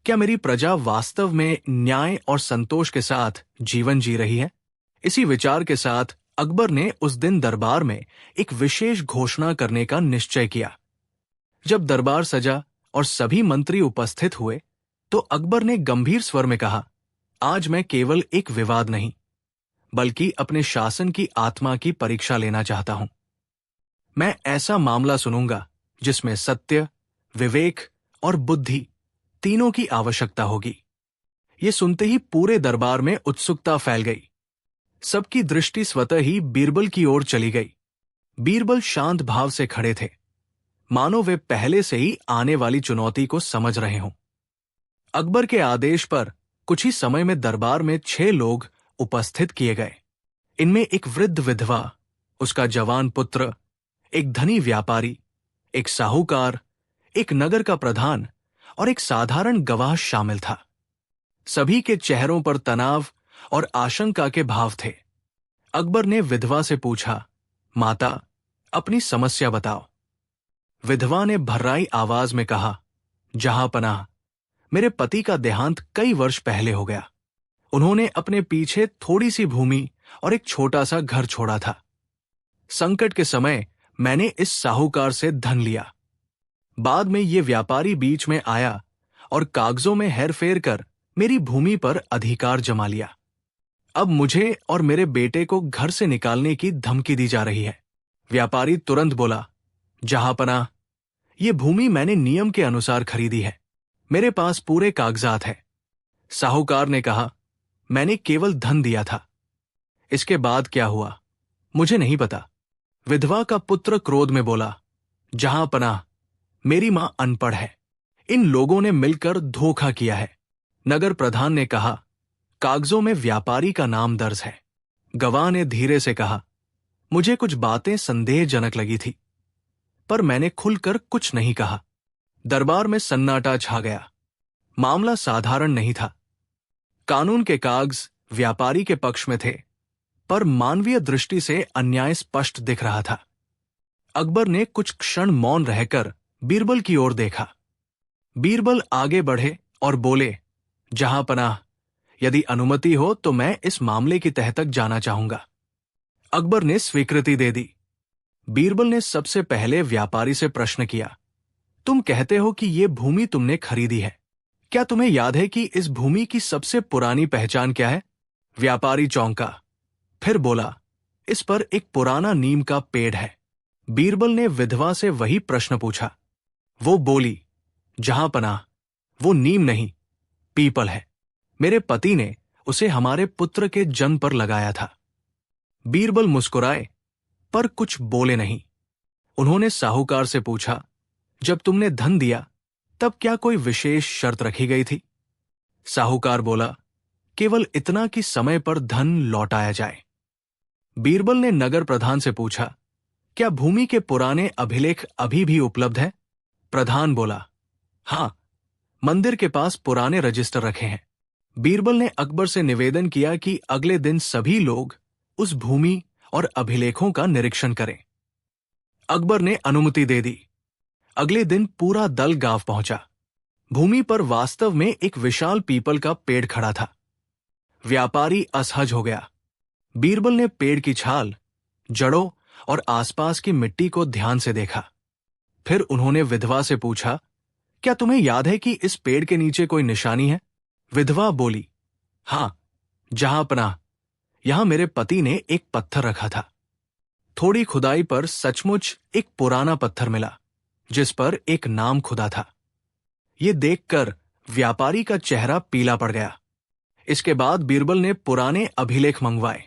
क्या मेरी प्रजा वास्तव में न्याय और संतोष के साथ जीवन जी रही है? इसी विचार के साथ अकबर ने उस दिन दरबार में एक विशेष घोषणा करने का निश्चय किया। जब दरबार सजा और सभी मंत्री उपस्थित हुए तो अकबर ने गंभीर स्वर में कहा, आज मैं केवल एक विवाद नहीं बल्कि अपने शासन की आत्मा की परीक्षा लेना चाहता हूं। मैं ऐसा मामला सुनूंगा जिसमें सत्य, विवेक और बुद्धि तीनों की आवश्यकता होगी। ये सुनते ही पूरे दरबार में उत्सुकता फैल गई। सबकी दृष्टि स्वतः ही बीरबल की ओर चली गई। बीरबल शांत भाव से खड़े थे, मानो वे पहले से ही आने वाली चुनौती को समझ रहे हों। अकबर के आदेश पर कुछ ही समय में दरबार में 6 लोग उपस्थित किए गए। इनमें एक वृद्ध विधवा, उसका जवान पुत्र, एक धनी व्यापारी, एक साहूकार, एक नगर का प्रधान और एक साधारण गवाह शामिल था। सभी के चेहरों पर तनाव और आशंका के भाव थे। अकबर ने विधवा से पूछा, माता, अपनी समस्या बताओ। विधवा ने भर्राई आवाज में कहा, जहांपनाह, मेरे पति का देहांत कई वर्ष पहले हो गया। उन्होंने अपने पीछे थोड़ी सी भूमि और एक छोटा सा घर छोड़ा था। संकट के समय मैंने इस साहूकार से धन लिया। बाद में ये व्यापारी बीच में आया और कागजों में हेरफेर कर मेरी भूमि पर अधिकार जमा लिया। अब मुझे और मेरे बेटे को घर से निकालने की धमकी दी जा रही है। व्यापारी तुरंत बोला, जहांपनाह, ये भूमि मैंने नियम के अनुसार खरीदी है। मेरे पास पूरे कागजात है। साहूकार ने कहा, मैंने केवल धन दिया था। इसके बाद क्या हुआ मुझे नहीं पता। विधवा का पुत्र क्रोध में बोला, जहांपनाह, मेरी मां अनपढ़ है। इन लोगों ने मिलकर धोखा किया है। नगर प्रधान ने कहा, कागजों में व्यापारी का नाम दर्ज है। गवाह ने धीरे से कहा, मुझे कुछ बातें संदेहजनक लगी थी, पर मैंने खुलकर कुछ नहीं कहा। दरबार में सन्नाटा छा गया। मामला साधारण नहीं था। कानून के कागज व्यापारी के पक्ष में थे, पर मानवीय दृष्टि से अन्याय स्पष्ट दिख रहा था। अकबर ने कुछ क्षण मौन रहकर बीरबल की ओर देखा। बीरबल आगे बढ़े और बोले, जहांपनाह, यदि अनुमति हो तो मैं इस मामले की तह तक जाना चाहूंगा। अकबर ने स्वीकृति दे दी। बीरबल ने सबसे पहले व्यापारी से प्रश्न किया, तुम कहते हो कि यह भूमि तुमने खरीदी है। क्या तुम्हें याद है कि इस भूमि की सबसे पुरानी पहचान क्या है? व्यापारी चौंका, फिर बोला, इस पर एक पुराना नीम का पेड़ है। बीरबल ने विधवा से वही प्रश्न पूछा। वो बोली, जहांपनाह, वो नीम नहीं, पीपल है। मेरे पति ने उसे हमारे पुत्र के जन्म पर लगाया था। बीरबल मुस्कुराए, पर कुछ बोले नहीं। उन्होंने साहूकार से पूछा, जब तुमने धन दिया तब क्या कोई विशेष शर्त रखी गई थी? साहूकार बोला, केवल इतना कि समय पर धन लौटाया जाए। बीरबल ने नगर प्रधान से पूछा, क्या भूमि के पुराने अभिलेख अभी भी उपलब्ध है? प्रधान बोला, हां, मंदिर के पास पुराने रजिस्टर रखे हैं। बीरबल ने अकबर से निवेदन किया कि अगले दिन सभी लोग उस भूमि और अभिलेखों का निरीक्षण करें। अकबर ने अनुमति दे दी। अगले दिन पूरा दल गांव पहुंचा। भूमि पर वास्तव में एक विशाल पीपल का पेड़ खड़ा था। व्यापारी असहज हो गया। बीरबल ने पेड़ की छाल, जड़ों और आसपास की मिट्टी को ध्यान से देखा। फिर उन्होंने विधवा से पूछा, क्या तुम्हें याद है कि इस पेड़ के नीचे कोई निशानी है? विधवा बोली, हां, जहांपनाह, यहां मेरे पति ने एक पत्थर रखा था। थोड़ी खुदाई पर सचमुच एक पुराना पत्थर मिला, जिस पर एक नाम खुदा था। ये देखकर व्यापारी का चेहरा पीला पड़ गया। इसके बाद बीरबल ने पुराने अभिलेख मंगवाए।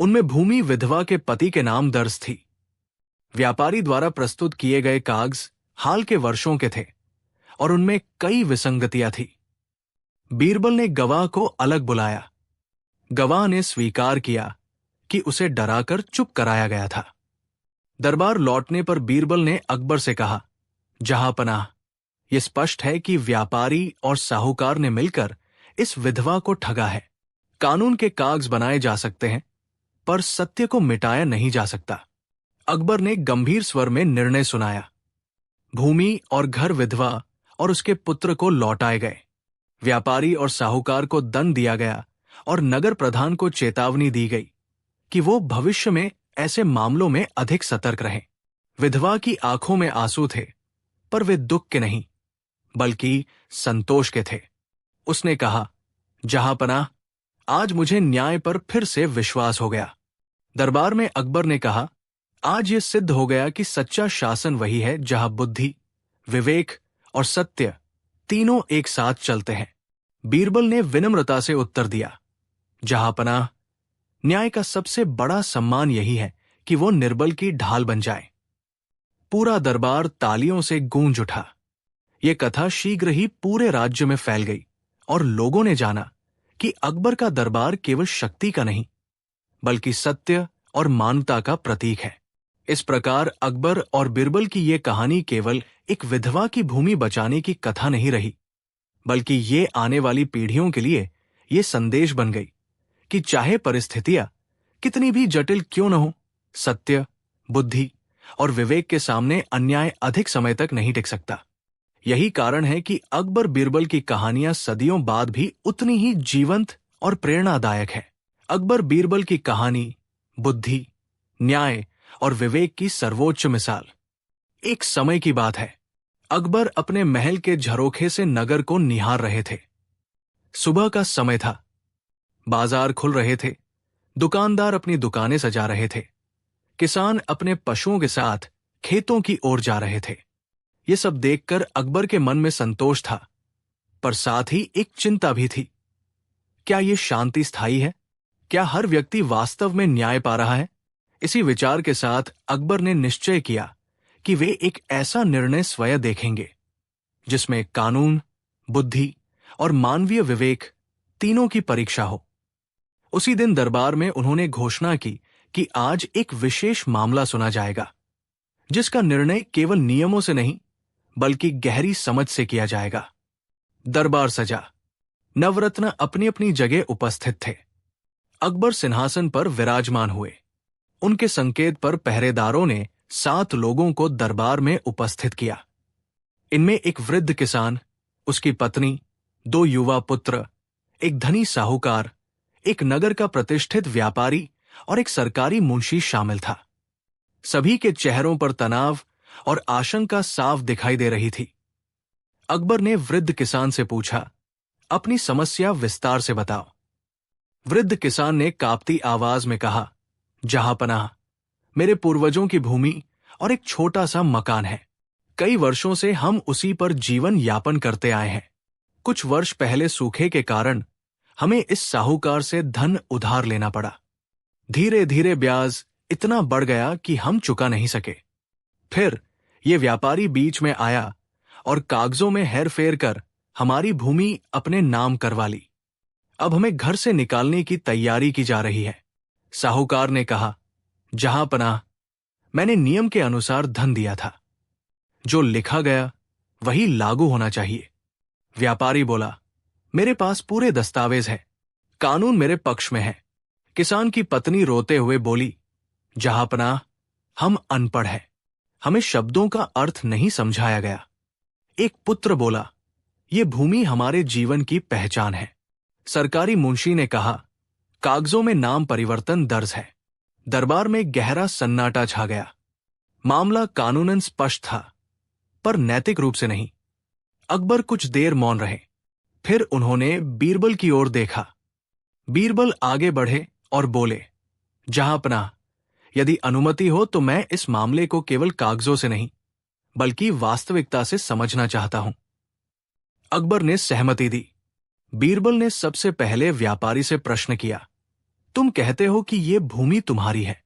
उनमें भूमि विधवा के पति के नाम दर्ज थी। व्यापारी द्वारा प्रस्तुत किए गए कागज हाल के वर्षों के थे और उनमें कई विसंगतियां थी। बीरबल ने गवाह को अलग बुलाया। गवाह ने स्वीकार किया कि उसे डराकर चुप कराया गया था। दरबार लौटने पर बीरबल ने अकबर से कहा, जहांपनाह, यह स्पष्ट है कि व्यापारी और साहूकार ने मिलकर इस विधवा को ठगा है। कानून के कागज बनाए जा सकते हैं, पर सत्य को मिटाया नहीं जा सकता। अकबर ने गंभीर स्वर में निर्णय सुनाया। भूमि और घर विधवा और उसके पुत्र को लौटाए गए। व्यापारी और साहूकार को दंड दिया गया और नगर प्रधान को चेतावनी दी गई कि वो भविष्य में ऐसे मामलों में अधिक सतर्क रहें। विधवा की आंखों में आंसू थे, पर वे दुख के नहीं बल्कि संतोष के थे। उसने कहा, जहांपनाह, आज मुझे न्याय पर फिर से विश्वास हो गया। दरबार में अकबर ने कहा, आज ये सिद्ध हो गया कि सच्चा शासन वही है जहां बुद्धि, विवेक और सत्य तीनों एक साथ चलते हैं। बीरबल ने विनम्रता से उत्तर दिया, जहांपनाह, न्याय का सबसे बड़ा सम्मान यही है कि वो निर्बल की ढाल बन जाए। पूरा दरबार तालियों से गूंज उठा। ये कथा शीघ्र ही पूरे राज्य में फैल गई और लोगों ने जाना कि अकबर का दरबार केवल शक्ति का नहीं बल्कि सत्य और मानवता का प्रतीक है। इस प्रकार अकबर और बीरबल की ये कहानी केवल एक विधवा की भूमि बचाने की कथा नहीं रही, बल्कि ये आने वाली पीढ़ियों के लिए ये संदेश बन गई कि चाहे परिस्थितियां कितनी भी जटिल क्यों न हो, सत्य, बुद्धि और विवेक के सामने अन्याय अधिक समय तक नहीं टिक सकता। यही कारण है कि अकबर बीरबल की कहानियां सदियों बाद भी उतनी ही जीवंत और प्रेरणादायक है। अकबर बीरबल की कहानी बुद्धि, न्याय और विवेक की सर्वोच्च मिसाल। एक समय की बात है, अकबर अपने महल के झरोखे से नगर को निहार रहे थे। सुबह का समय था, बाजार खुल रहे थे, दुकानदार अपनी दुकानें सजा रहे थे, किसान अपने पशुओं के साथ खेतों की ओर जा रहे थे। ये सब देखकर अकबर के मन में संतोष था, पर साथ ही एक चिंता भी थी। क्या ये शांति स्थायी है? क्या हर व्यक्ति वास्तव में न्याय पा रहा है? इसी विचार के साथ अकबर ने निश्चय किया कि वे एक ऐसा निर्णय स्वयं देखेंगे जिसमें कानून, बुद्धि और मानवीय विवेक तीनों की परीक्षा हो। उसी दिन दरबार में उन्होंने घोषणा की कि आज एक विशेष मामला सुना जाएगा, जिसका निर्णय केवल नियमों से नहीं बल्कि गहरी समझ से किया जाएगा। दरबार सजा, नवरत्न अपनी अपनी जगह उपस्थित थे। अकबर सिंहासन पर विराजमान हुए। उनके संकेत पर पहरेदारों ने 7 लोगों को दरबार में उपस्थित किया। इनमें एक वृद्ध किसान, उसकी पत्नी, 2 युवा पुत्र, एक धनी साहूकार, एक नगर का प्रतिष्ठित व्यापारी और एक सरकारी मुंशी शामिल था। सभी के चेहरों पर तनाव और आशंका साफ दिखाई दे रही थी। अकबर ने वृद्ध किसान से पूछा, अपनी समस्या विस्तार से बताओ। वृद्ध किसान ने कांपती आवाज में कहा, जहांपनाह, मेरे पूर्वजों की भूमि और एक छोटा सा मकान है। कई वर्षों से हम उसी पर जीवन यापन करते आए हैं। कुछ वर्ष पहले सूखे के कारण हमें इस साहूकार से धन उधार लेना पड़ा। धीरे धीरे ब्याज इतना बढ़ गया कि हम चुका नहीं सके। फिर ये व्यापारी बीच में आया और कागजों में हेरफेर कर हमारी भूमि अपने नाम करवा ली। अब हमें घर से निकालने की तैयारी की जा रही है। साहूकार ने कहा, जहांपनाह, मैंने नियम के अनुसार धन दिया था। जो लिखा गया वही लागू होना चाहिए। व्यापारी बोला, मेरे पास पूरे दस्तावेज है, कानून मेरे पक्ष में है। किसान की पत्नी रोते हुए बोली, जहांपनाह, हम अनपढ़ हैं, हमें शब्दों का अर्थ नहीं समझाया गया। एक पुत्र बोला, ये भूमि हमारे जीवन की पहचान है। सरकारी मुंशी ने कहा, कागजों में नाम परिवर्तन दर्ज है। दरबार में गहरा सन्नाटा छा गया। मामला कानूनन स्पष्ट था, पर नैतिक रूप से नहीं। अकबर कुछ देर मौन रहे। फिर उन्होंने बीरबल की ओर देखा। बीरबल आगे बढ़े और बोले, जहांपनाह, यदि अनुमति हो तो मैं इस मामले को केवल कागजों से नहीं बल्कि वास्तविकता से समझना चाहता हूं। अकबर ने सहमति दी। बीरबल ने सबसे पहले व्यापारी से प्रश्न किया, तुम कहते हो कि ये भूमि तुम्हारी है,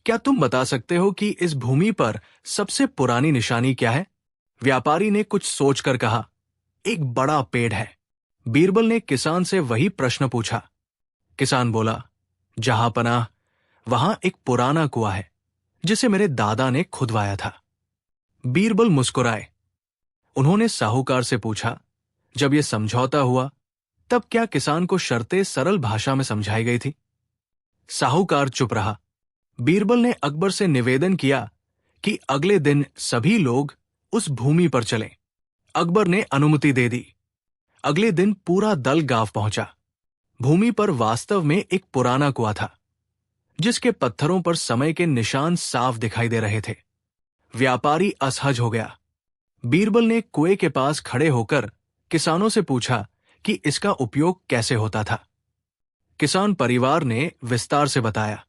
क्या तुम बता सकते हो कि इस भूमि पर सबसे पुरानी निशानी क्या है? व्यापारी ने कुछ सोचकर कहा, एक बड़ा पेड़ है। बीरबल ने किसान से वही प्रश्न पूछा। किसान बोला, जहांपनाह, वहां एक पुराना कुआं है जिसे मेरे दादा ने खुदवाया था। बीरबल मुस्कुराए। उन्होंने साहूकार से पूछा, जब यह समझौता हुआ तब क्या किसान को शर्तें सरल भाषा में समझाई गई थी? साहूकार चुप रहा। बीरबल ने अकबर से निवेदन किया कि अगले दिन सभी लोग उस भूमि पर चलें। अकबर ने अनुमति दे दी। अगले दिन पूरा दल गांव पहुंचा। भूमि पर वास्तव में एक पुराना कुआं था। जिसके पत्थरों पर समय के निशान साफ दिखाई दे रहे थे। व्यापारी असहज हो गया। बीरबल ने कुएं के पास खड़े होकर किसानों से पूछा कि इसका उपयोग कैसे होता था। किसान परिवार ने विस्तार से बताया।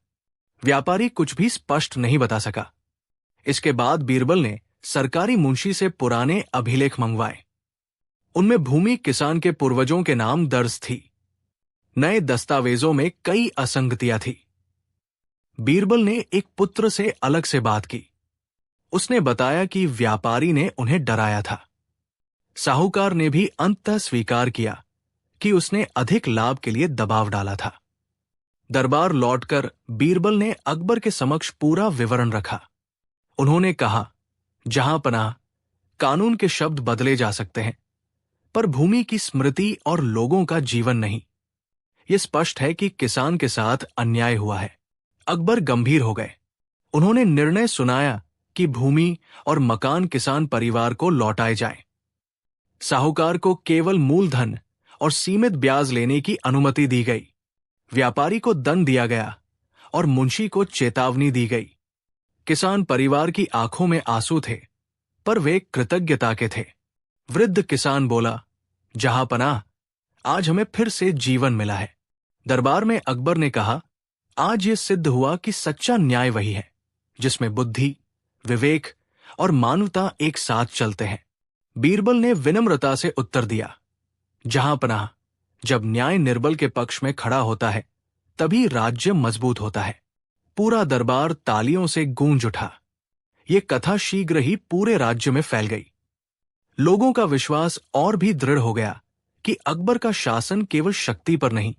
व्यापारी कुछ भी स्पष्ट नहीं बता सका। इसके बाद बीरबल ने सरकारी मुंशी से पुराने अभिलेख मंगवाए। उनमें भूमि किसान के पूर्वजों के नाम दर्ज थी। नए दस्तावेजों में कई असंगतियां थी। बीरबल ने एक पुत्र से अलग से बात की। उसने बताया कि व्यापारी ने उन्हें डराया था। साहूकार ने भी अंततः स्वीकार किया कि उसने अधिक लाभ के लिए दबाव डाला था। दरबार लौटकर बीरबल ने अकबर के समक्ष पूरा विवरण रखा। उन्होंने कहा, जहां पनाह, कानून के शब्द बदले जा सकते हैं, पर भूमि की स्मृति और लोगों का जीवन नहीं। यह स्पष्ट है कि किसान के साथ अन्याय हुआ है। अकबर गंभीर हो गए। उन्होंने निर्णय सुनाया कि भूमि और मकान किसान परिवार को लौटाए जाएं। साहूकार को केवल मूलधन और सीमित ब्याज लेने की अनुमति दी गई। व्यापारी को दंड दिया गया और मुंशी को चेतावनी दी गई। किसान परिवार की आंखों में आंसू थे, पर वे कृतज्ञता के थे। वृद्ध किसान बोला, जहां पनाह, आज हमें फिर से जीवन मिला है। दरबार में अकबर ने कहा, आज ये सिद्ध हुआ कि सच्चा न्याय वही है जिसमें बुद्धि, विवेक और मानवता एक साथ चलते हैं। बीरबल ने विनम्रता से उत्तर दिया, जहां पनाह, जब न्याय निर्बल के पक्ष में खड़ा होता है तभी राज्य मजबूत होता है। पूरा दरबार तालियों से गूंज उठा। ये कथा शीघ्र ही पूरे राज्य में फैल गई। लोगों का विश्वास और भी दृढ़ हो गया कि अकबर का शासन केवल शक्ति पर नहीं,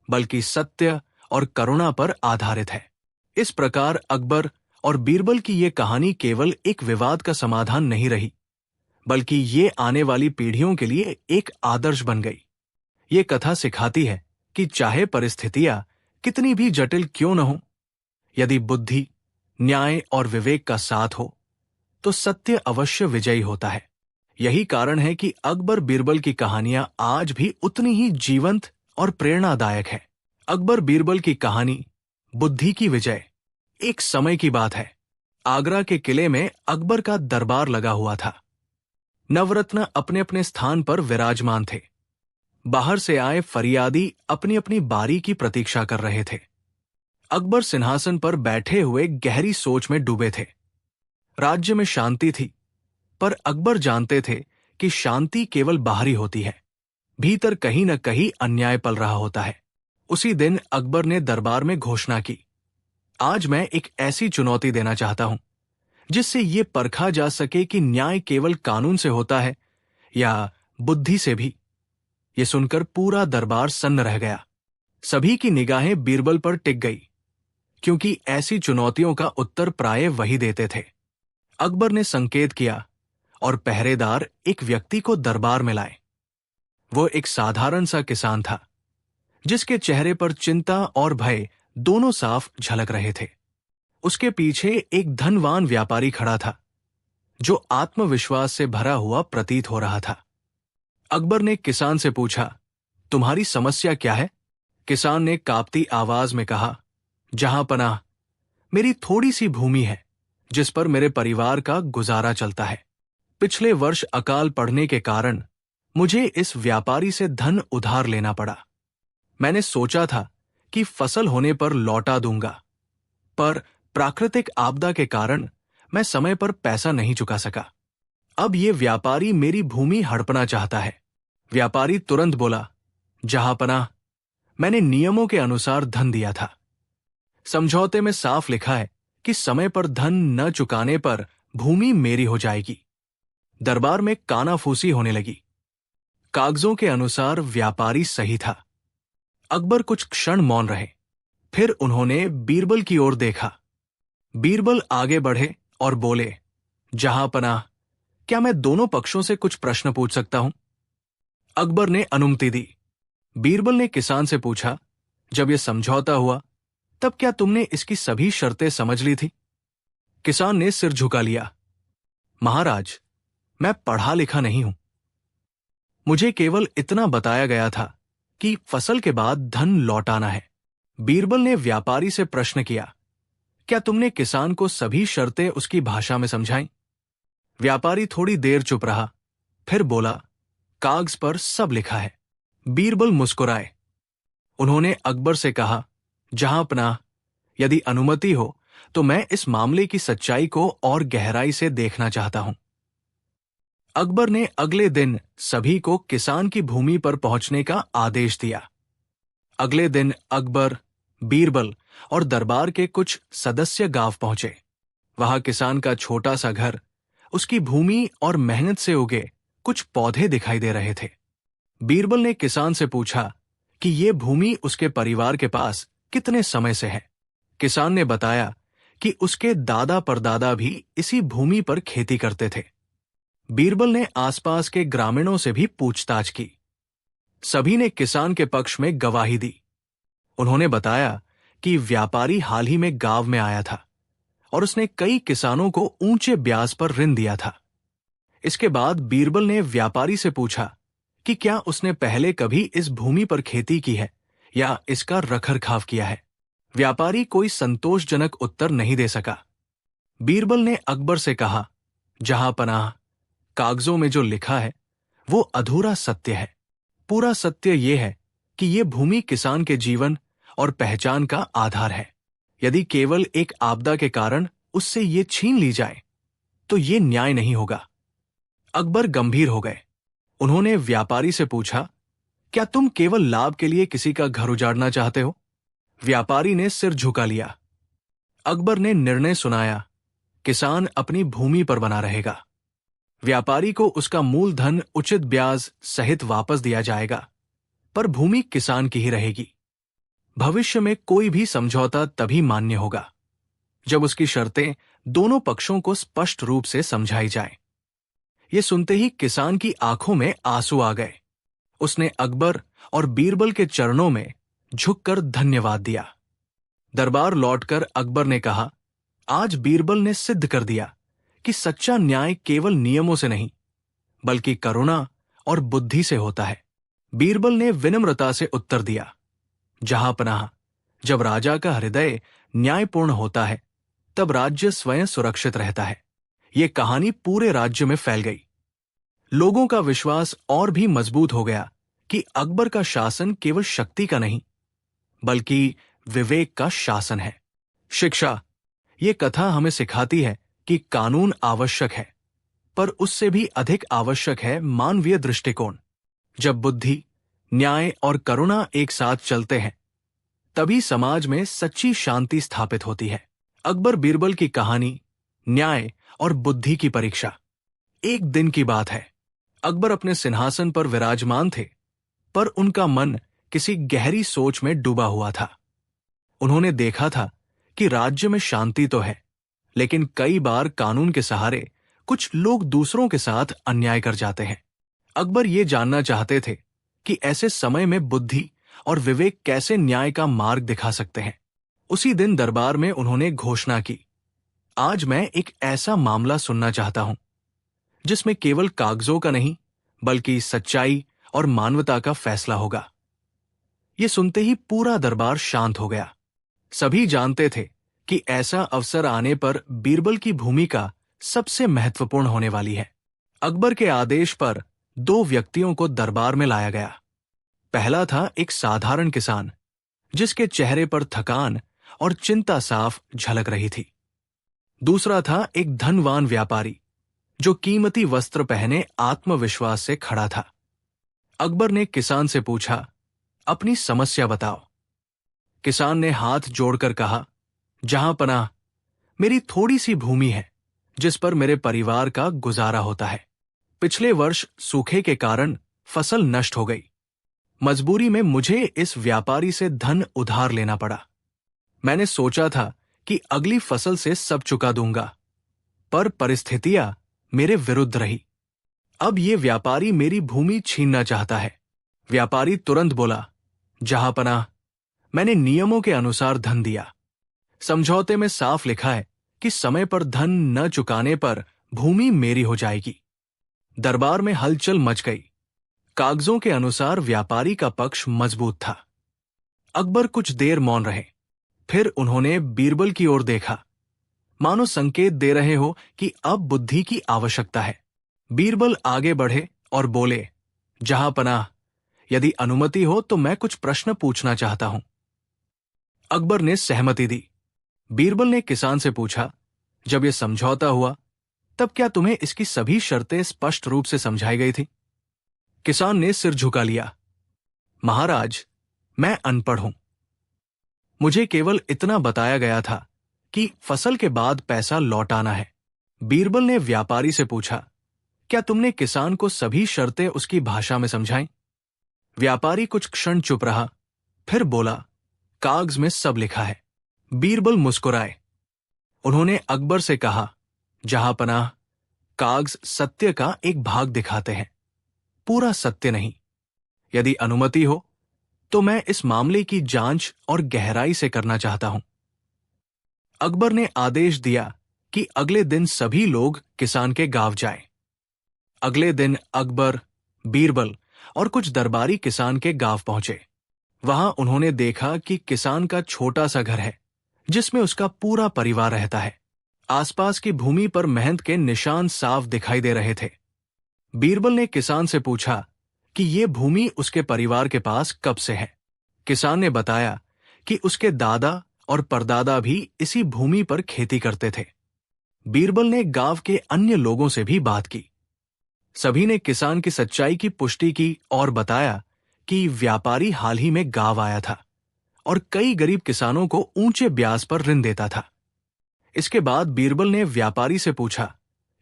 बल्कि सत्य और करुणा पर आधारित है। इस प्रकार अकबर और बीरबल की ये कहानी केवल एक विवाद का समाधान नहीं रही, बल्कि ये आने वाली पीढ़ियों के लिए एक आदर्श बन गई। ये कथा सिखाती है कि चाहे परिस्थितियां कितनी भी जटिल क्यों न हो, यदि बुद्धि, न्याय और विवेक का साथ हो तो सत्य अवश्य विजयी होता है। यही कारण है कि अकबर बीरबल की कहानियां आज भी उतनी ही जीवंत और प्रेरणादायक है। अकबर बीरबल की कहानी बुद्धि की विजय एक समय की बात है। आगरा के किले में अकबर का दरबार लगा हुआ था। नवरत्न अपने अपने स्थान पर विराजमान थे। बाहर से आए फरियादी अपनी अपनी बारी की प्रतीक्षा कर रहे थे। अकबर सिंहासन पर बैठे हुए गहरी सोच में डूबे थे। राज्य में शांति थी, पर अकबर जानते थे कि शांति केवल बाहरी होती है, भीतर कहीं न कहीं अन्याय पल रहा होता है। उसी दिन अकबर ने दरबार में घोषणा की, आज मैं एक ऐसी चुनौती देना चाहता हूं जिससे ये परखा जा सके कि न्याय केवल कानून से होता है या बुद्धि से भी। ये सुनकर पूरा दरबार सन्न रह गया। सभी की निगाहें बीरबल पर टिक गई, क्योंकि ऐसी चुनौतियों का उत्तर प्रायः वही देते थे। अकबर ने संकेत किया और पहरेदार एक व्यक्ति को दरबार में लाए। वो एक साधारण सा किसान था, जिसके चेहरे पर चिंता और भय दोनों साफ झलक रहे थे। उसके पीछे एक धनवान व्यापारी खड़ा था, जो आत्मविश्वास से भरा हुआ प्रतीत हो रहा था। अकबर ने किसान से पूछा, तुम्हारी समस्या क्या है? किसान ने कांपती आवाज में कहा, जहां पनाह, मेरी थोड़ी सी भूमि है जिस पर मेरे परिवार का गुजारा चलता है। पिछले वर्ष अकाल पड़ने के कारण मुझे इस व्यापारी से धन उधार लेना पड़ा। मैंने सोचा था कि फसल होने पर लौटा दूंगा, पर प्राकृतिक आपदा के कारण मैं समय पर पैसा नहीं चुका सका। अब ये व्यापारी मेरी भूमि हड़पना चाहता है। व्यापारी तुरंत बोला, जहां पनाह, मैंने नियमों के अनुसार धन दिया था। समझौते में साफ लिखा है कि समय पर धन न चुकाने पर भूमि मेरी हो जाएगी। दरबार में कानाफूसी होने लगी। कागजों के अनुसार व्यापारी सही था। अकबर कुछ क्षण मौन रहे, फिर उन्होंने बीरबल की ओर देखा। बीरबल आगे बढ़े और बोले, जहां पनाह, क्या मैं दोनों पक्षों से कुछ प्रश्न पूछ सकता हूं? अकबर ने अनुमति दी। बीरबल ने किसान से पूछा, जब यह समझौता हुआ तब क्या तुमने इसकी सभी शर्तें समझ ली थी? किसान ने सिर झुका लिया। महाराज, मैं पढ़ा लिखा नहीं हूं। मुझे केवल इतना बताया गया था कि फसल के बाद धन लौटाना है। बीरबल ने व्यापारी से प्रश्न किया, क्या तुमने किसान को सभी शर्तें उसकी भाषा में समझाई? व्यापारी थोड़ी देर चुप रहा, फिर बोला, कागज पर सब लिखा है। बीरबल मुस्कुराए। उन्होंने अकबर से कहा, जहांपनाह, यदि अनुमति हो तो मैं इस मामले की सच्चाई को और गहराई से देखना चाहता हूं। अकबर ने अगले दिन सभी को किसान की भूमि पर पहुंचने का आदेश दिया। अगले दिन अकबर, बीरबल और दरबार के कुछ सदस्य गांव पहुंचे। वहां किसान का छोटा सा घर, उसकी भूमि और मेहनत से उगे कुछ पौधे दिखाई दे रहे थे। बीरबल ने किसान से पूछा कि ये भूमि उसके परिवार के पास कितने समय से है। किसान ने बताया कि उसके दादा परदादा भी इसी भूमि पर खेती करते थे। बीरबल ने आसपास के ग्रामीणों से भी पूछताछ की। सभी ने किसान के पक्ष में गवाही दी। उन्होंने बताया कि व्यापारी हाल ही में गांव में आया था और उसने कई किसानों को ऊंचे ब्याज पर ऋण दिया था। इसके बाद बीरबल ने व्यापारी से पूछा कि क्या उसने पहले कभी इस भूमि पर खेती की है या इसका रखरखाव किया है। व्यापारी कोई संतोषजनक उत्तर नहीं दे सका। बीरबल ने अकबर से कहा, जहांपनाह, कागजों में जो लिखा है वो अधूरा सत्य है। पूरा सत्य ये है कि ये भूमि किसान के जीवन और पहचान का आधार है। यदि केवल एक आपदा के कारण उससे ये छीन ली जाए तो ये न्याय नहीं होगा। अकबर गंभीर हो गए। उन्होंने व्यापारी से पूछा, क्या तुम केवल लाभ के लिए किसी का घर उजाड़ना चाहते हो? व्यापारी ने सिर झुका लिया। अकबर ने निर्णय सुनाया, किसान अपनी भूमि पर बना रहेगा। व्यापारी को उसका मूलधन उचित ब्याज सहित वापस दिया जाएगा, पर भूमि किसान की ही रहेगी। भविष्य में कोई भी समझौता तभी मान्य होगा जब उसकी शर्तें दोनों पक्षों को स्पष्ट रूप से समझाई जाए। ये सुनते ही किसान की आंखों में आंसू आ गए। उसने अकबर और बीरबल के चरणों में झुककर धन्यवाद दिया। दरबार लौटकर अकबर ने कहा, आज बीरबल ने सिद्ध कर दिया कि सच्चा न्याय केवल नियमों से नहीं बल्कि करुणा और बुद्धि से होता है। बीरबल ने विनम्रता से उत्तर दिया, जहांपनाह, जब राजा का हृदय न्यायपूर्ण होता है तब राज्य स्वयं सुरक्षित रहता है। ये कहानी पूरे राज्य में फैल गई। लोगों का विश्वास और भी मजबूत हो गया कि अकबर का शासन केवल शक्ति का नहीं बल्कि विवेक का शासन है। शिक्षा। ये कथा हमें सिखाती है कि कानून आवश्यक है, पर उससे भी अधिक आवश्यक है मानवीय दृष्टिकोण। जब बुद्धि, न्याय और करुणा एक साथ चलते हैं तभी समाज में सच्ची शांति स्थापित होती है। अकबर बीरबल की कहानी, न्याय और बुद्धि की परीक्षा। एक दिन की बात है। अकबर अपने सिंहासन पर विराजमान थे, पर उनका मन किसी गहरी सोच में डूबा हुआ था। उन्होंने देखा था कि राज्य में शांति तो है, लेकिन कई बार कानून के सहारे कुछ लोग दूसरों के साथ अन्याय कर जाते हैं। अकबर ये जानना चाहते थे कि ऐसे समय में बुद्धि और विवेक कैसे न्याय का मार्ग दिखा सकते हैं। उसी दिन दरबार में उन्होंने घोषणा की, आज मैं एक ऐसा मामला सुनना चाहता हूं जिसमें केवल कागजों का नहीं बल्कि सच्चाई और मानवता का फैसला होगा। ये सुनते ही पूरा दरबार शांत हो गया। सभी जानते थे कि ऐसा अवसर आने पर बीरबल की भूमिका सबसे महत्वपूर्ण होने वाली है। अकबर के आदेश पर दो व्यक्तियों को दरबार में लाया गया। पहला था एक साधारण किसान जिसके चेहरे पर थकान और चिंता साफ झलक रही थी। दूसरा था एक धनवान व्यापारी जो कीमती वस्त्र पहने आत्मविश्वास से खड़ा था। अकबर ने किसान से पूछा, अपनी समस्या बताओ। किसान ने हाथ जोड़कर कहा, जहांपनाह, मेरी थोड़ी सी भूमि है जिस पर मेरे परिवार का गुजारा होता है। पिछले वर्ष सूखे के कारण फसल नष्ट हो गई। मजबूरी में मुझे इस व्यापारी से धन उधार लेना पड़ा। मैंने सोचा था कि अगली फसल से सब चुका दूंगा, पर परिस्थितियां मेरे विरुद्ध रही। अब ये व्यापारी मेरी भूमि छीनना चाहता है। व्यापारी तुरंत बोला, जहांपनाह, मैंने नियमों के अनुसार धन दिया। समझौते में साफ लिखा है कि समय पर धन न चुकाने पर भूमि मेरी हो जाएगी। दरबार में हलचल मच गई। कागजों के अनुसार व्यापारी का पक्ष मजबूत था। अकबर कुछ देर मौन रहे। फिर उन्होंने बीरबल की ओर देखा, मानो संकेत दे रहे हो कि अब बुद्धि की आवश्यकता है। बीरबल आगे बढ़े और बोले, जहांपनाह, यदि अनुमति हो तो मैं कुछ प्रश्न पूछना चाहता हूं। अकबर ने सहमति दी। बीरबल ने किसान से पूछा, जब यह समझौता हुआ तब क्या तुम्हें इसकी सभी शर्तें स्पष्ट रूप से समझाई गई थी? किसान ने सिर झुका लिया। महाराज, मैं अनपढ़ हूं। मुझे केवल इतना बताया गया था कि फसल के बाद पैसा लौटाना है। बीरबल ने व्यापारी से पूछा, क्या तुमने किसान को सभी शर्तें उसकी भाषा में समझाई? व्यापारी कुछ क्षण चुप रहा, फिर बोला, कागज में सब लिखा है। बीरबल मुस्कुराए। उन्होंने अकबर से कहा, जहांपनाह, कागज सत्य का एक भाग दिखाते हैं, पूरा सत्य नहीं। यदि अनुमति हो तो मैं इस मामले की जांच और गहराई से करना चाहता हूं। अकबर ने आदेश दिया कि अगले दिन सभी लोग किसान के गांव जाएं। अगले दिन अकबर, बीरबल और कुछ दरबारी किसान के गांव पहुंचे। वहां उन्होंने देखा कि किसान का छोटा सा घर है जिसमें उसका पूरा परिवार रहता है। आसपास की भूमि पर मेहनत के निशान साफ दिखाई दे रहे थे। बीरबल ने किसान से पूछा कि ये भूमि उसके परिवार के पास कब से है। किसान ने बताया कि उसके दादा और परदादा भी इसी भूमि पर खेती करते थे। बीरबल ने गांव के अन्य लोगों से भी बात की। सभी ने किसान की सच्चाई की पुष्टि की और बताया कि व्यापारी हाल ही में गांव आया था और कई गरीब किसानों को ऊंचे ब्याज पर ऋण देता था। इसके बाद बीरबल ने व्यापारी से पूछा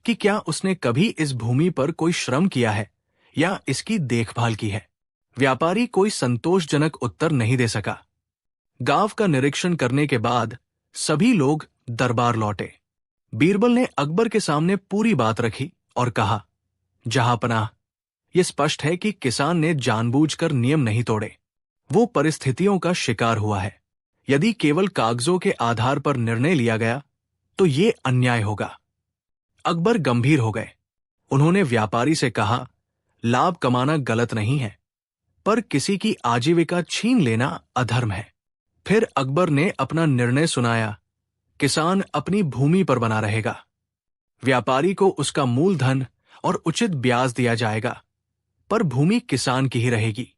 कि क्या उसने कभी इस भूमि पर कोई श्रम किया है या इसकी देखभाल की है। व्यापारी कोई संतोषजनक उत्तर नहीं दे सका। गांव का निरीक्षण करने के बाद सभी लोग दरबार लौटे। बीरबल ने अकबर के सामने पूरी बात रखी और कहा, जहांपनाह, यह स्पष्ट है कि किसान ने जानबूझकर नियम नहीं तोड़े। वो परिस्थितियों का शिकार हुआ है। यदि केवल कागजों के आधार पर निर्णय लिया गया तो ये अन्याय होगा। अकबर गंभीर हो गए। उन्होंने व्यापारी से कहा, लाभ कमाना गलत नहीं है, पर किसी की आजीविका छीन लेना अधर्म है। फिर अकबर ने अपना निर्णय सुनाया, किसान अपनी भूमि पर बना रहेगा। व्यापारी को उसका मूलधन और उचित ब्याज दिया जाएगा, पर भूमि किसान की ही रहेगी।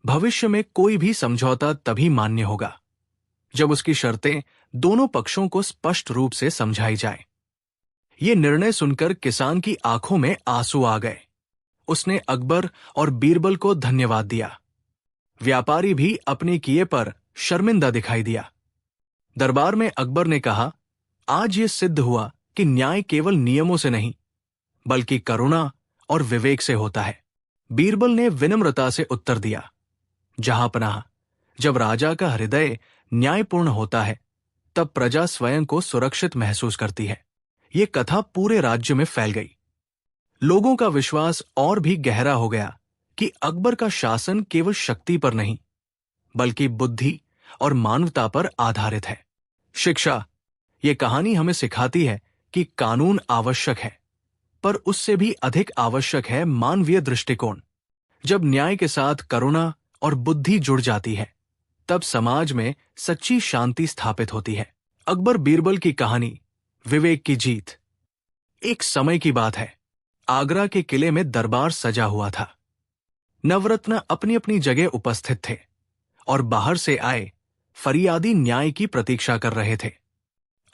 भविष्य में कोई भी समझौता तभी मान्य होगा जब उसकी शर्तें दोनों पक्षों को स्पष्ट रूप से समझाई जाए। ये निर्णय सुनकर किसान की आंखों में आंसू आ गए। उसने अकबर और बीरबल को धन्यवाद दिया। व्यापारी भी अपने किए पर शर्मिंदा दिखाई दिया। दरबार में अकबर ने कहा, आज ये सिद्ध हुआ कि न्याय केवल नियमों से नहीं बल्कि करुणा और विवेक से होता है। बीरबल ने विनम्रता से उत्तर दिया, जहांपनाह, जब राजा का हृदय न्यायपूर्ण होता है तब प्रजा स्वयं को सुरक्षित महसूस करती है। ये कथा पूरे राज्य में फैल गई। लोगों का विश्वास और भी गहरा हो गया कि अकबर का शासन केवल शक्ति पर नहीं बल्कि बुद्धि और मानवता पर आधारित है। शिक्षा, ये कहानी हमें सिखाती है कि कानून आवश्यक है, पर उससे भी अधिक आवश्यक है मानवीय दृष्टिकोण। जब न्याय के साथ करुणा और बुद्धि जुड़ जाती है तब समाज में सच्ची शांति स्थापित होती है। अकबर बीरबल की कहानी, विवेक की जीत। एक समय की बात है, आगरा के किले में दरबार सजा हुआ था। नवरत्न अपनी अपनी जगह उपस्थित थे और बाहर से आए फरियादी न्याय की प्रतीक्षा कर रहे थे।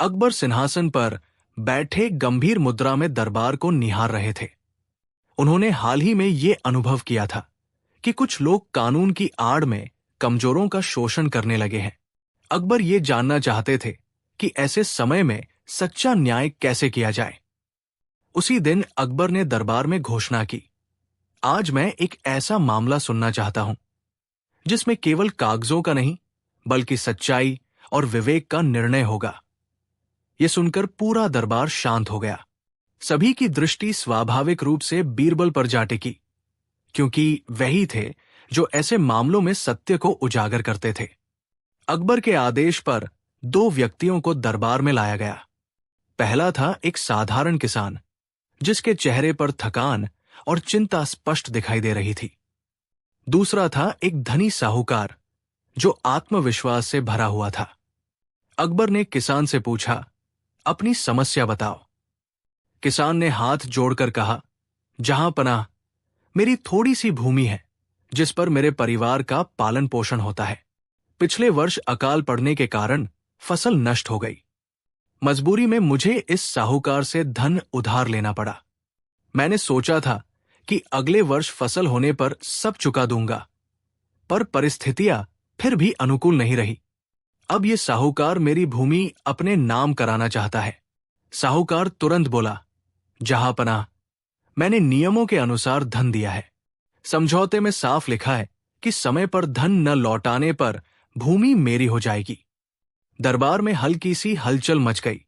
अकबर सिंहासन पर बैठे गंभीर मुद्रा में दरबार को निहार रहे थे। उन्होंने हाल ही में ये अनुभव किया था कि कुछ लोग कानून की आड़ में कमजोरों का शोषण करने लगे हैं। अकबर ये जानना चाहते थे कि ऐसे समय में सच्चा न्याय कैसे किया जाए। उसी दिन अकबर ने दरबार में घोषणा की, आज मैं एक ऐसा मामला सुनना चाहता हूं जिसमें केवल कागजों का नहीं बल्कि सच्चाई और विवेक का निर्णय होगा। यह सुनकर पूरा दरबार शांत हो गया। सभी की दृष्टि स्वाभाविक रूप से बीरबल पर जा टिकी, क्योंकि वही थे जो ऐसे मामलों में सत्य को उजागर करते थे। अकबर के आदेश पर 2 व्यक्तियों को दरबार में लाया गया। पहला था एक साधारण किसान जिसके चेहरे पर थकान और चिंता स्पष्ट दिखाई दे रही थी। दूसरा था एक धनी साहूकार जो आत्मविश्वास से भरा हुआ था। अकबर ने किसान से पूछा, अपनी समस्या बताओ। किसान ने हाथ जोड़कर कहा, जहां पनाह, मेरी थोड़ी सी भूमि है जिस पर मेरे परिवार का पालन पोषण होता है। पिछले वर्ष अकाल पड़ने के कारण फसल नष्ट हो गई। मजबूरी में मुझे इस साहूकार से धन उधार लेना पड़ा। मैंने सोचा था कि अगले वर्ष फसल होने पर सब चुका दूंगा, पर परिस्थितियां फिर भी अनुकूल नहीं रही। अब ये साहूकार मेरी भूमि अपने नाम कराना चाहता है। साहूकार तुरंत बोला, जहां पनाह, मैंने नियमों के अनुसार धन दिया है। समझौते में साफ लिखा है कि समय पर धन न लौटाने पर भूमि मेरी हो जाएगी। दरबार में हल्की सी हलचल मच गई।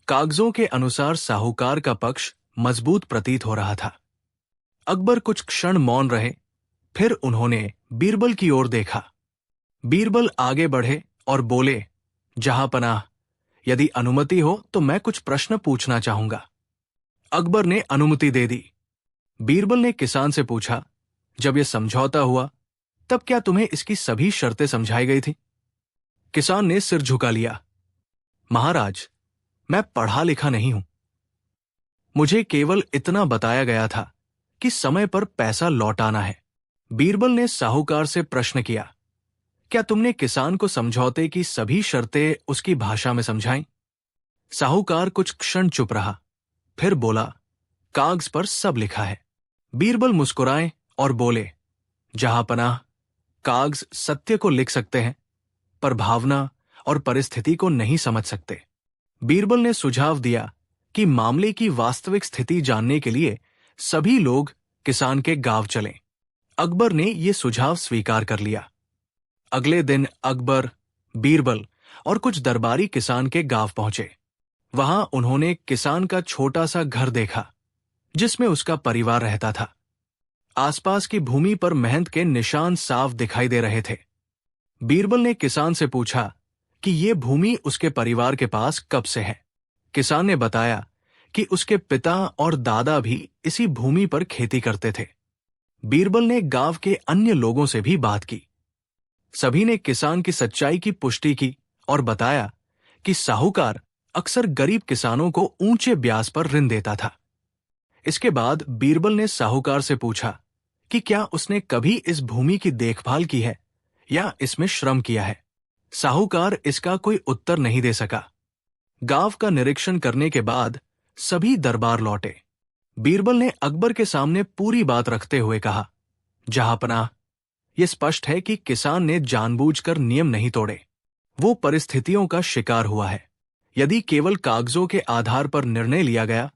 कागजों के अनुसार साहूकार का पक्ष मजबूत प्रतीत हो रहा था। अकबर कुछ क्षण मौन रहे, फिर उन्होंने बीरबल की ओर देखा। बीरबल आगे बढ़े और बोले, जहां पनाह, यदि अनुमति हो तो मैं कुछ प्रश्न पूछना चाहूंगा। अकबर ने अनुमति दे दी। बीरबल ने किसान से पूछा, जब यह समझौता हुआ तब क्या तुम्हें इसकी सभी शर्तें समझाई गई थी? किसान ने सिर झुका लिया। महाराज, मैं पढ़ा लिखा नहीं हूं। मुझे केवल इतना बताया गया था कि समय पर पैसा लौटाना है। बीरबल ने साहूकार से प्रश्न किया, क्या तुमने किसान को समझौते की सभी शर्तें उसकी भाषा में समझाईं? साहूकार कुछ क्षण चुप रहा, फिर बोला, कागज पर सब लिखा है। बीरबल मुस्कुराए और बोले, जहां पनाह, कागज सत्य को लिख सकते हैं पर भावना और परिस्थिति को नहीं समझ सकते। बीरबल ने सुझाव दिया कि मामले की वास्तविक स्थिति जानने के लिए सभी लोग किसान के गांव चलें। अकबर ने यह सुझाव स्वीकार कर लिया। अगले दिन अकबर, बीरबल और कुछ दरबारी किसान के गांव पहुंचे। वहां उन्होंने किसान का छोटा सा घर देखा जिसमें उसका परिवार रहता था। आसपास की भूमि पर मेहनत के निशान साफ दिखाई दे रहे थे। बीरबल ने किसान से पूछा कि यह भूमि उसके परिवार के पास कब से है। किसान ने बताया कि उसके पिता और दादा भी इसी भूमि पर खेती करते थे। बीरबल ने गांव के अन्य लोगों से भी बात की। सभी ने किसान की सच्चाई की पुष्टि की और बताया कि साहूकार अक्सर गरीब किसानों को ऊंचे ब्याज पर ऋण देता था। इसके बाद बीरबल ने साहूकार से पूछा कि क्या उसने कभी इस भूमि की देखभाल की है या इसमें श्रम किया है। साहूकार इसका कोई उत्तर नहीं दे सका। गांव का निरीक्षण करने के बाद सभी दरबार लौटे। बीरबल ने अकबर के सामने पूरी बात रखते हुए कहा, जहांपनाह, यह स्पष्ट है कि किसान ने जानबूझकर नियम नहीं तोड़े। वो परिस्थितियों का शिकार हुआ है। यदि केवल कागजों के आधार पर निर्णय लिया गया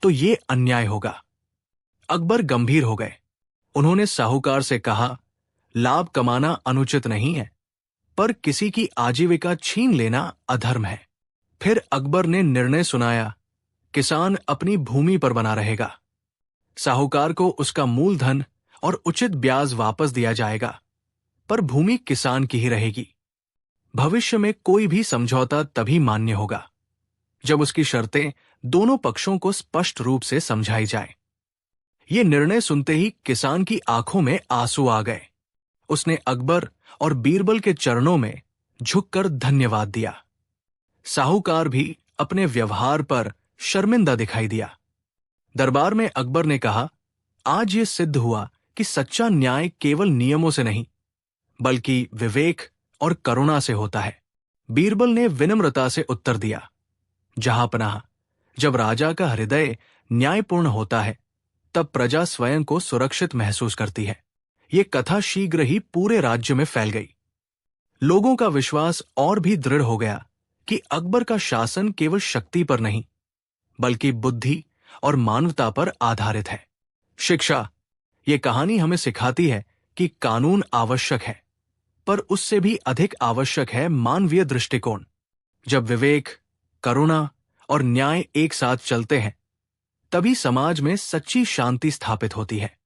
तो ये अन्याय होगा। अकबर गंभीर हो गए। उन्होंने साहूकार से कहा, लाभ कमाना अनुचित नहीं है, पर किसी की आजीविका छीन लेना अधर्म है। फिर अकबर ने निर्णय सुनाया, किसान अपनी भूमि पर बना रहेगा। साहूकार को उसका मूलधन और उचित ब्याज वापस दिया जाएगा, पर भूमि किसान की ही रहेगी। भविष्य में कोई भी समझौता तभी मान्य होगा जब उसकी शर्तें दोनों पक्षों को स्पष्ट रूप से समझाई जाए। ये निर्णय सुनते ही किसान की आंखों में आंसू आ गए। उसने अकबर और बीरबल के चरणों में झुककर धन्यवाद दिया। साहूकार भी अपने व्यवहार पर शर्मिंदा दिखाई दिया। दरबार में अकबर ने कहा, आज ये सिद्ध हुआ कि सच्चा न्याय केवल नियमों से नहीं बल्कि विवेक और करुणा से होता है। बीरबल ने विनम्रता से उत्तर दिया, जहांपनाह, जब राजा का हृदय न्यायपूर्ण होता है तब प्रजा स्वयं को सुरक्षित महसूस करती है। ये कथा शीघ्र ही पूरे राज्य में फैल गई। लोगों का विश्वास और भी दृढ़ हो गया कि अकबर का शासन केवल शक्ति पर नहीं बल्कि बुद्धि और मानवता पर आधारित है। शिक्षा, ये कहानी हमें सिखाती है कि कानून आवश्यक है, पर उससे भी अधिक आवश्यक है मानवीय दृष्टिकोण। जब विवेक, करुणा और न्याय एक साथ चलते हैं तभी समाज में सच्ची शांति स्थापित होती है।